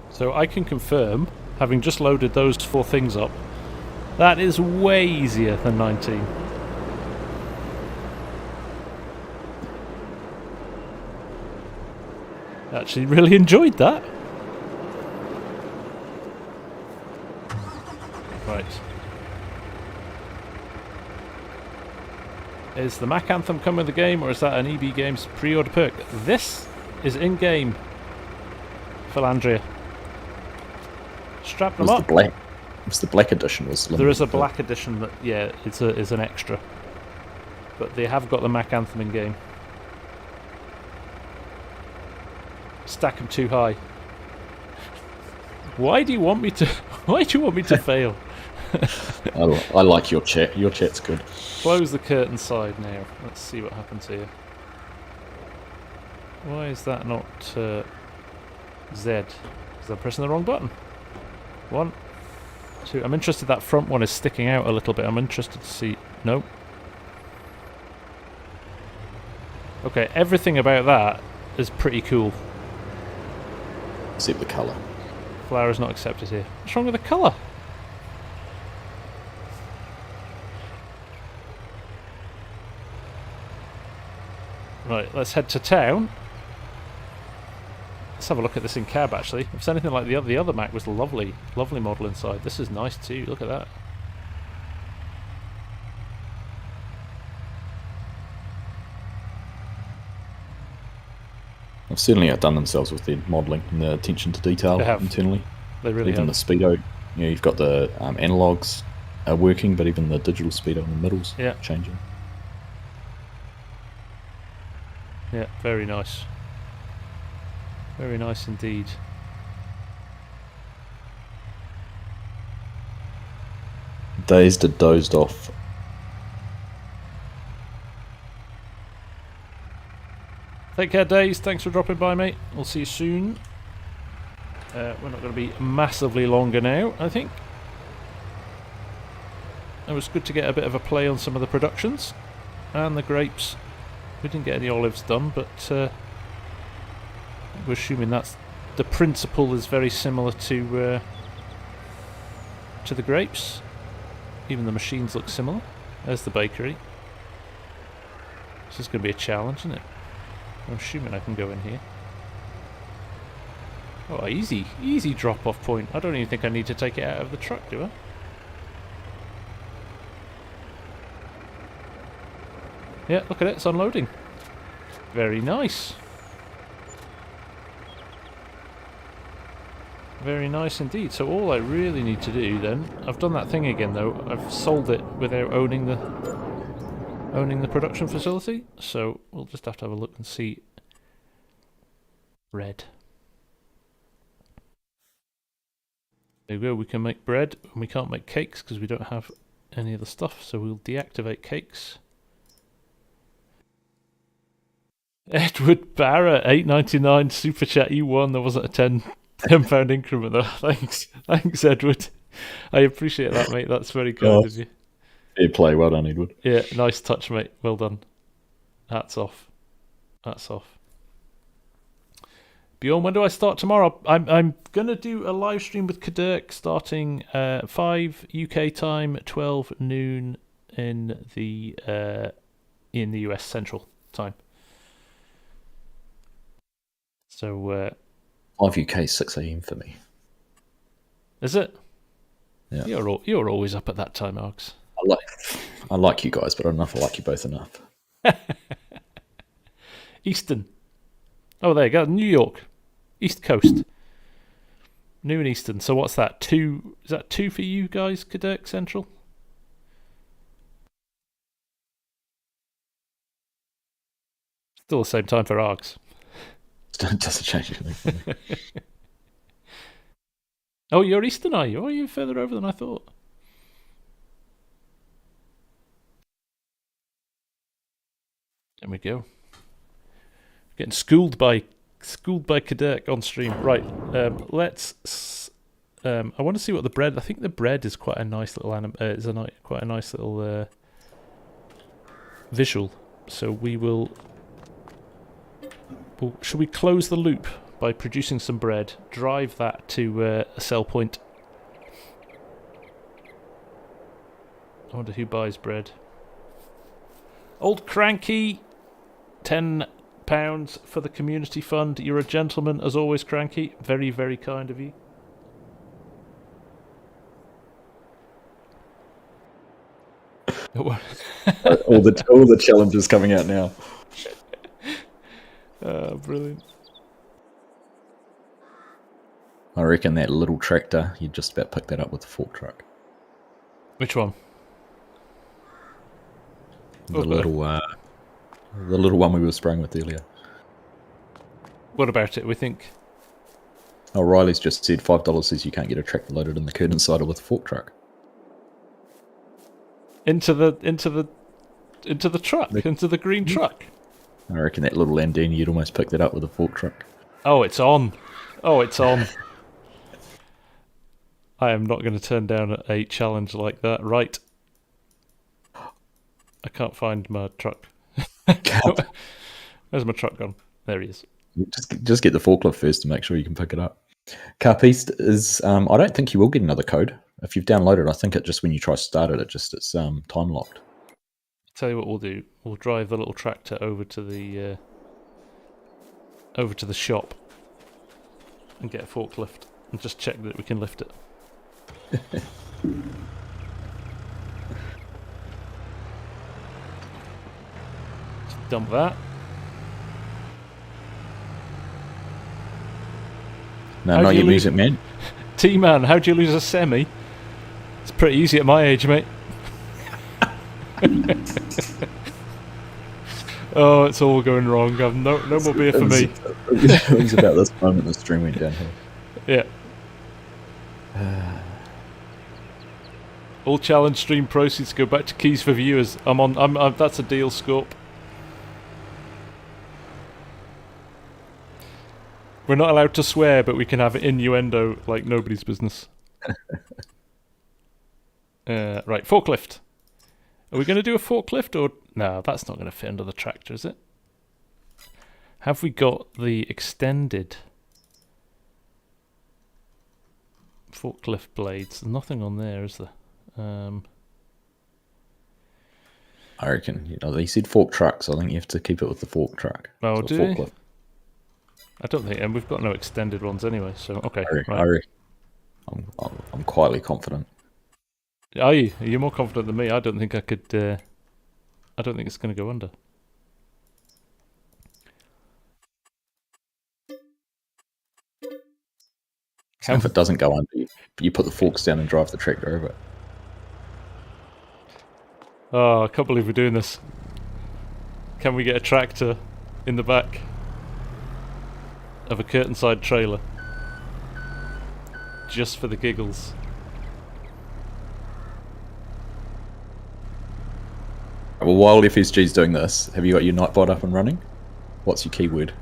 So I can confirm, having just loaded those 4 things up, that is way easier than 19. Actually really enjoyed that. Right. Is the Mac Anthem coming with the game, or is that an EB Games pre-order perk? This is in-game, Philandria. Strap them up. It's the black edition. There is a black edition that, yeah, is an extra. But they have got the Mac Anthem in-game. Stack them too high. Why do you want me to? Why do you want me to fail? I like your chat. Your chat's good. Close the curtain side now. Let's see what happens here. Why is that not Z? Because I'm pressing the wrong button. 1, 2. I'm interested. That front one is sticking out a little bit. I'm interested to see. Nope. Okay, everything about that is pretty cool. Except the colour. Flower is not accepted here. What's wrong with the colour? Right, let's head to town. Let's have a look at this in cab, actually. If it's anything like the other Mac was lovely, lovely model inside. This is nice too, look at that. They've certainly outdone themselves with their modelling and the attention to detail internally. They really even have. The speedo, you know, you've got the analogs are working, but even the digital speedo in the middle's changing. Yeah, very nice. Very nice indeed. Dazed and dozed off. Take care, Days. Thanks for dropping by, mate. We'll see you soon. We're not going to be massively longer now, I think. It was good to get a bit of a play on some of the productions. And the grapes. We didn't get any olives done, but we're assuming that's the principle is very similar to the grapes. Even the machines look similar. There's the bakery. This is going to be a challenge, isn't it? I'm assuming I can go in here. Oh, easy drop-off point. I don't even think I need to take it out of the truck, do I? Yeah, look at it, it's unloading. Very nice. Very nice indeed. So all I really need to do then, I've done that thing again though, I've sold it without owning the production facility, so we'll just have to have a look and see. Bread. There we go, we can make bread, and we can't make cakes because we don't have any of the stuff, so we'll deactivate cakes. Edward Barrett, $8.99 super chat. You won. There wasn't a £10 increment though. Thanks, Edward. I appreciate that, mate. That's very kind of you. Fair play. Well done, Edward. Yeah, nice touch, mate. Well done. Hats off. Hats off. Bjorn, when do I start tomorrow? I'm gonna do a live stream with Kadirk starting 5 UK time, 12 noon in the US Central time. So 5 UK, 6 AM for me. Is it? Yeah. You're always up at that time, Args. I like you guys, but I don't know if I like you both enough. Eastern. Oh, there you go. New York. East Coast. Noon Eastern. So what's that? 2? Is that 2 for you guys, Kadirk Central? Still the same time for Args. It doesn't change anything for me. Oh, you're Eastern, are you? Oh, you're further over than I thought. There we go. Getting schooled by Kadirk on stream. Right, let's. I want to see what the bread. I think the bread is quite a nice little quite a nice little visual. So we will. Well, should we close the loop by producing some bread? Drive that to a sell point. I wonder who buys bread. Old Cranky, £10 for the community fund. You're a gentleman as always, Cranky. Very, very kind of you. all the challenges coming out now. Brilliant. I reckon that little tractor, you just about picked that up with the fork truck. Which one? The little one we were spraying with earlier. What about it? We think. Oh, Riley's just said $5 says you can't get a tractor loaded in the curtain cider with a fork truck. Into the truck, into the green truck. I reckon that little Landini, you'd almost pick that up with a fork truck. Oh, it's on. Oh, it's on. I am not going to turn down a challenge like that. Right. I can't find my truck. Where's my truck gone? There he is. Just get the forklift first to make sure you can pick it up. Carpiste is, I don't think you will get another code. If you've downloaded, I think it just when you try to start it, it's time locked. Tell you what we'll do. We'll drive the little tractor over to the shop and get a forklift and just check that we can lift it. Dump that. No, not your music, man. T-Man, how'd you lose a semi? It's pretty easy at my age, mate. Oh, it's all going wrong. I've no more beer for me. It was about this moment the stream went downhill. Yeah. All challenge stream proceeds go back to Keys for viewers. That's a deal, Scorp. We're not allowed to swear, but we can have innuendo like nobody's business. Right, forklift. Are we going to do a forklift or... No, that's not going to fit under the tractor, is it? Have we got the extended forklift blades? There's nothing on there, is there? I reckon, they said fork trucks. I think you have to keep it with the fork truck. Oh, so do forklift. we? I don't think, and we've got no extended ones anyway, so okay. I'm quietly confident. Are you? Are you more confident than me? I don't think I could. I don't think it's going to go under. So if it doesn't go under, you put the forks down and drive the tractor over it. Oh, I can't believe we're doing this. Can we get a tractor in the back of a curtain-side trailer? Just for the giggles. Well, while FSG's doing this, have you got your Nightbot up and running? What's your keyword?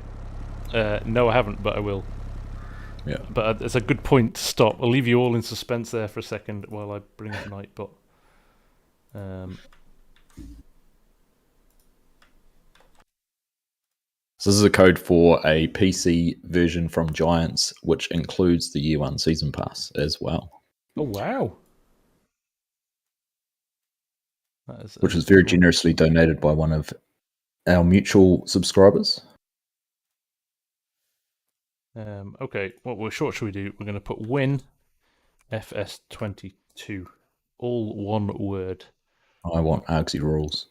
No, I haven't, but I will. Yeah. But it's a good point to stop. I'll leave you all in suspense there for a second while I bring up Nightbot. So this is a code for a PC version from Giants, which includes the Year 1 Season Pass as well. Oh, wow. Which was very generously donated by one of our mutual subscribers. Okay, what short should we do? We're going to put win FS22. All one word. I want Argsy rules.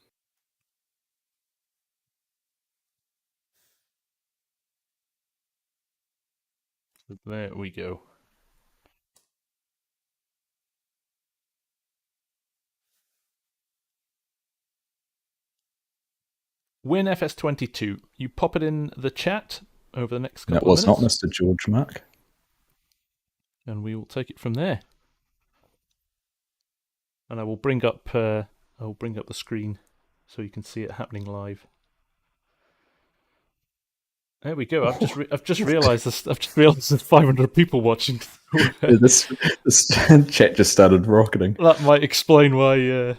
There we go. Win FS22. You pop it in the chat over the next couple of minutes. That was not Mr. George Mark. And we will take it from there. And I will bring up the screen so you can see it happening live. There we go. I've just realised this. I've just realised there's 500 people watching. this chat just started rocketing. That might explain why.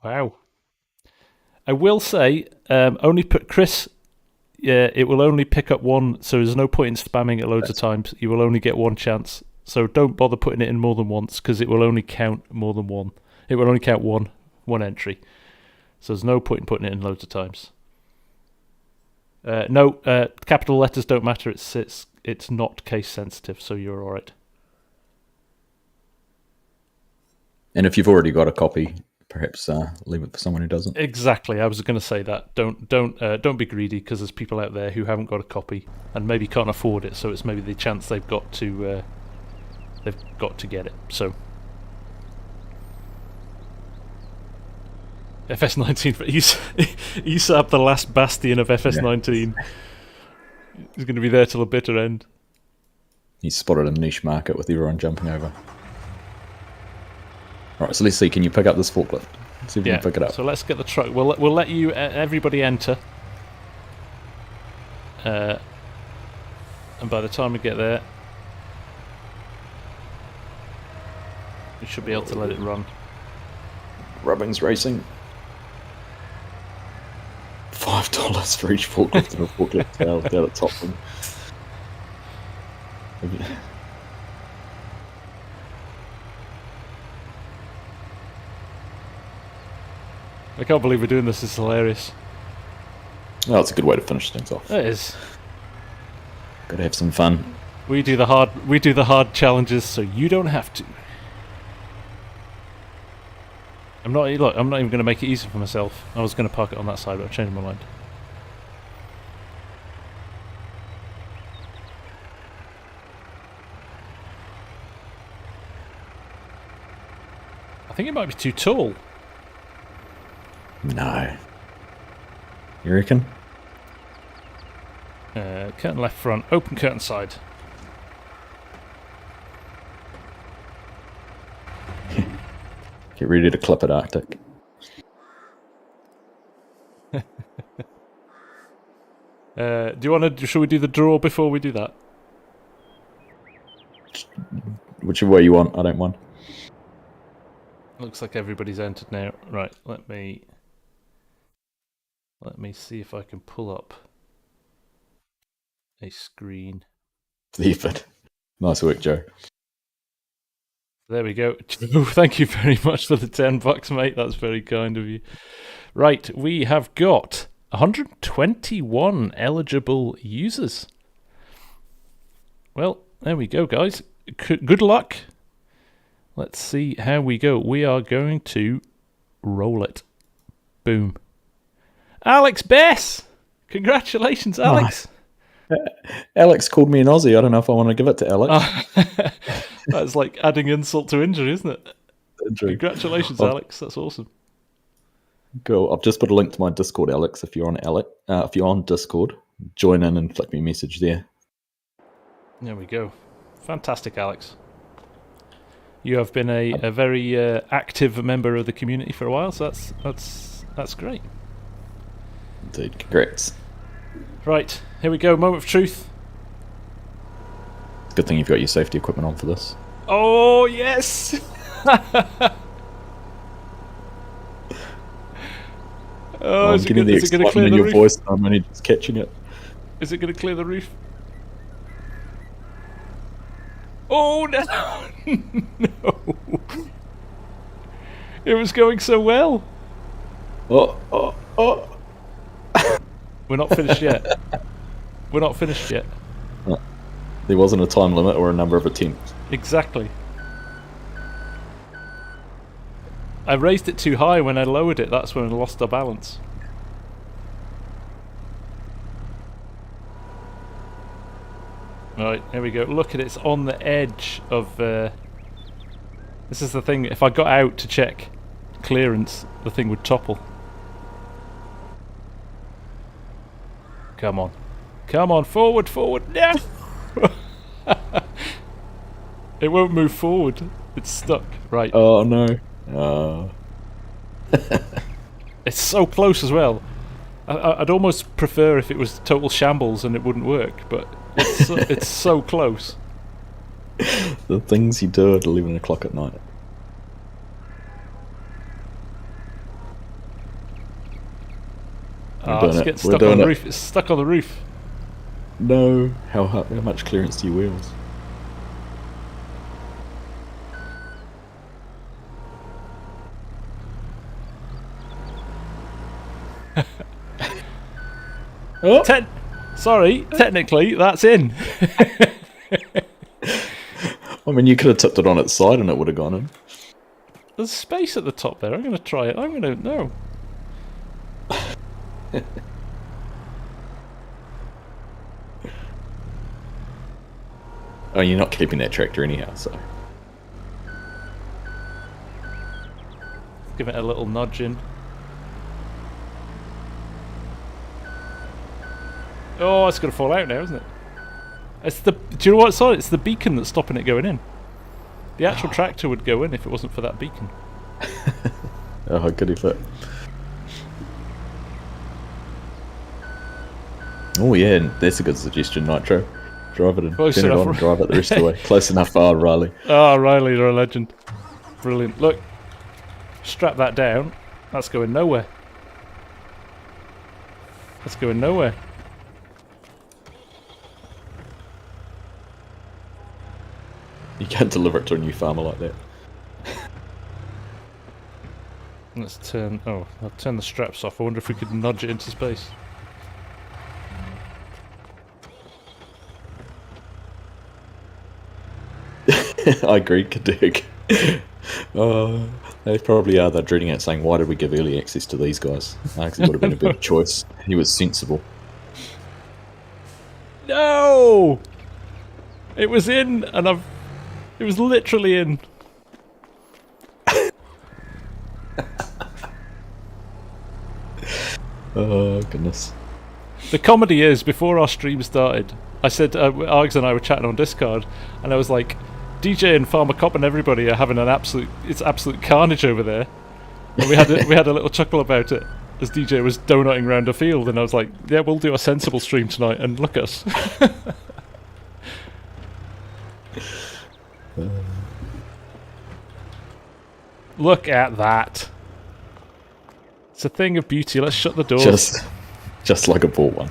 Wow. I will say, only put Chris. Yeah, it will only pick up one, so there's no point in spamming it loads of times. You will only get one chance, so don't bother putting it in more than once because it will only count more than one. It will only count one entry. So there's no point in putting it in loads of times. No, capital letters don't matter. It's not case sensitive, so you're all right. And if you've already got a copy, perhaps leave it for someone who doesn't. Exactly. I was going to say that. Don't be greedy because there's people out there who haven't got a copy and maybe can't afford it. So it's maybe the chance they've got to get it. So. FS19 for ESAB, the last bastion of FS19. Yeah. He's going to be there till the bitter end. He's spotted a niche market with everyone jumping over. Alright, so let's see, can you pick up this forklift? Let's see if you can pick it up. So let's get the truck. We'll let you, everybody enter. And by the time we get there, we should be able to let it run. Rubbing's racing. $10 for each forklift and a forklift tail down at top one. I can't believe we're doing this. It's hilarious. Oh, it's a good way to finish things off. It is. Gotta have some fun. We do the hard challenges, so you don't have to. I'm not even going to make it easy for myself. I was going to park it on that side, but I've changed my mind. I think it might be too tall. No. You reckon? Curtain left front, open curtain side. Get ready to clip it, Arctic. Do you want to? Should we do the draw before we do that? Whichever way you want, I don't mind. Looks like everybody's entered now. Right, let me see if I can pull up a screen. Leave it. Nice work, Joe. There we go. Oh, thank you very much for the $10, mate. That's very kind of you. Right, we have got 121 eligible users. Well, there we go, guys. Good luck. Let's see how we go. We are going to roll it. Boom. Alex Bess! Congratulations, Alex. Alex called me an Aussie. I don't know if I want to give it to Alex. That's like adding insult to injury, isn't it? Congratulations, Alex. That's awesome. Cool. I've just put a link to my Discord, Alex. If you're on Discord, join in and flick me a message there. There we go. Fantastic, Alex. You have been a very active member of the community for a while, so that's great. Indeed. Congrats. Right, here we go. Moment of truth. Good thing you've got your safety equipment on for this. Oh, yes! Oh, I'm getting the excitement in your voice, and I'm only just catching it. Is it going to clear the roof? Oh, no! No! It was going so well! Oh. We're not finished yet. We're not finished yet. There wasn't a time limit or a number of attempts. Exactly. I raised it too high. When I lowered it, that's when I lost our balance. Right, here we go. Look at it. It's on the edge of... This is the thing. If I got out to check clearance, the thing would topple. Come on. Come on, forward, forward. No! It won't move forward. It's stuck. Right. Oh, no. It's so close as well. I'd almost prefer if it was total shambles and it wouldn't work, but it's so close. The things you do at 11 o'clock at night. It's getting stuck on the roof. It's stuck on the roof. No. How much clearance do your wheels? Oh. Sorry, technically that's in. I mean, you could have tipped it on its side and it would have gone in. There's space at the top there. I'm going to try it. No. Oh, you're not keeping that tractor anyhow, so. Give it a little nudge in. Oh, it's going to fall out now, isn't it? Do you know what it's on? It's the beacon that's stopping it going in. The actual tractor would go in if it wasn't for that beacon. Oh, how good is it? Oh yeah, that's a good suggestion, Nitro. Drive it and turn it on and drive it the rest of the way. Close enough for Riley. Oh, Riley, you're a legend. Brilliant. Look, strap that down. That's going nowhere. That's going nowhere. You can't deliver it to a new farmer like that. Let's turn... Oh, I'll turn the straps off. I wonder if we could nudge it into space. I agree, Kadig. They probably are. They're dreading it, saying, "Why did we give early access to these guys?" Argsy would have been a better choice. He was sensible. No! It was in, and I've... It was literally in. Oh, goodness. The comedy is, before our stream started, I said, Args and I were chatting on Discord, and I was like, DJ and Farmer Cop and everybody are having it's absolute carnage over there. And we had a little chuckle about it as DJ was donutting around a field, and I was like, yeah, we'll do a sensible stream tonight, and look us. Look at that. It's a thing of beauty. Let's shut the doors. Just like a ball one.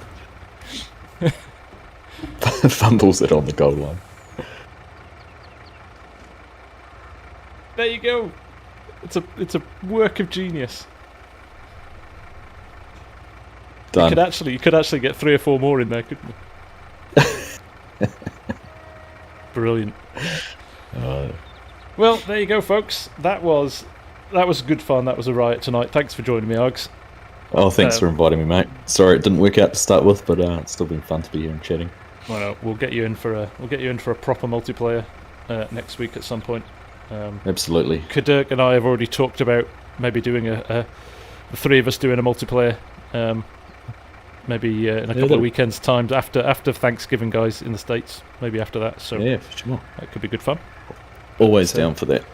Fumbles it on the goal line. There you go. It's a work of genius. Done. You could actually get 3 or 4 more in there, couldn't you? Brilliant. Well, there you go, folks. That was good fun. That was a riot tonight. Thanks for joining me, Args. Oh, thanks for inviting me, mate. Sorry it didn't work out to start with, but it's still been fun to be here and chatting. Well, we'll get you in for a proper multiplayer next week at some point. Absolutely. Kadirk and I have already talked about maybe doing the 3 of us doing a multiplayer. Maybe in a couple of weekends' time after Thanksgiving, guys, in the States. Maybe after that. So yeah, for sure. That could be good fun. Always down for that.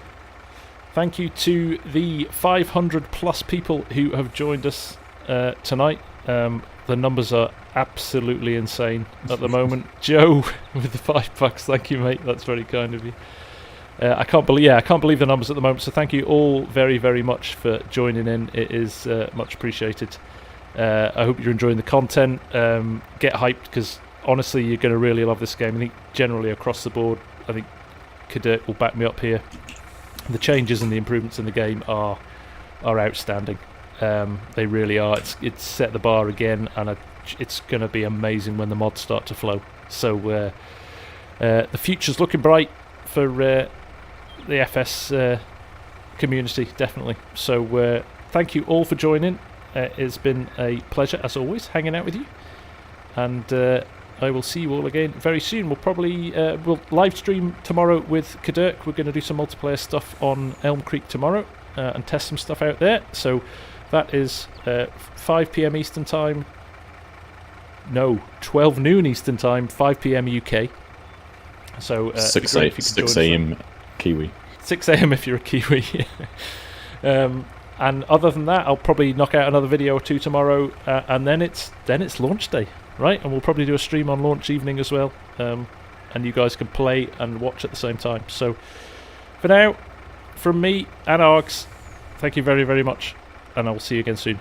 Thank you to the 500 plus people who have joined us tonight. The numbers are absolutely insane at the moment. Joe with the $5. Thank you, mate. That's very kind of you. I can't believe the numbers at the moment. So thank you all very, very much for joining in. It is much appreciated. I hope you're enjoying the content. Get hyped, because honestly, you're going to really love this game. I think generally across the board, I think Kadirk will back me up here. The changes and the improvements in the game are outstanding. They really are. It's set the bar again, and it's going to be amazing when the mods start to flow. So the future's looking bright for the FS community, definitely. So thank you all for joining. It's been a pleasure, as always, hanging out with you. And I will see you all again very soon. We'll probably we'll live stream tomorrow with Kadirk. We're going to do some multiplayer stuff on Elm Creek tomorrow and test some stuff out there. So that is 5 p.m. Eastern Time. No, 12 noon Eastern Time, 5 p.m. UK. So 6 a.m. Kiwi. 6 a.m. if you're a Kiwi. And other than that, I'll probably knock out another video or 2 tomorrow, and then it's launch day, right? And we'll probably do a stream on launch evening as well, and you guys can play and watch at the same time. So for now, from me and Args, thank you very, very much, and I will see you again soon.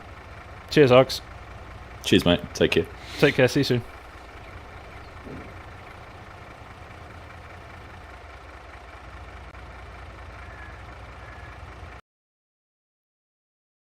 Cheers, Args. Cheers, mate. Take care. Take care. See you soon.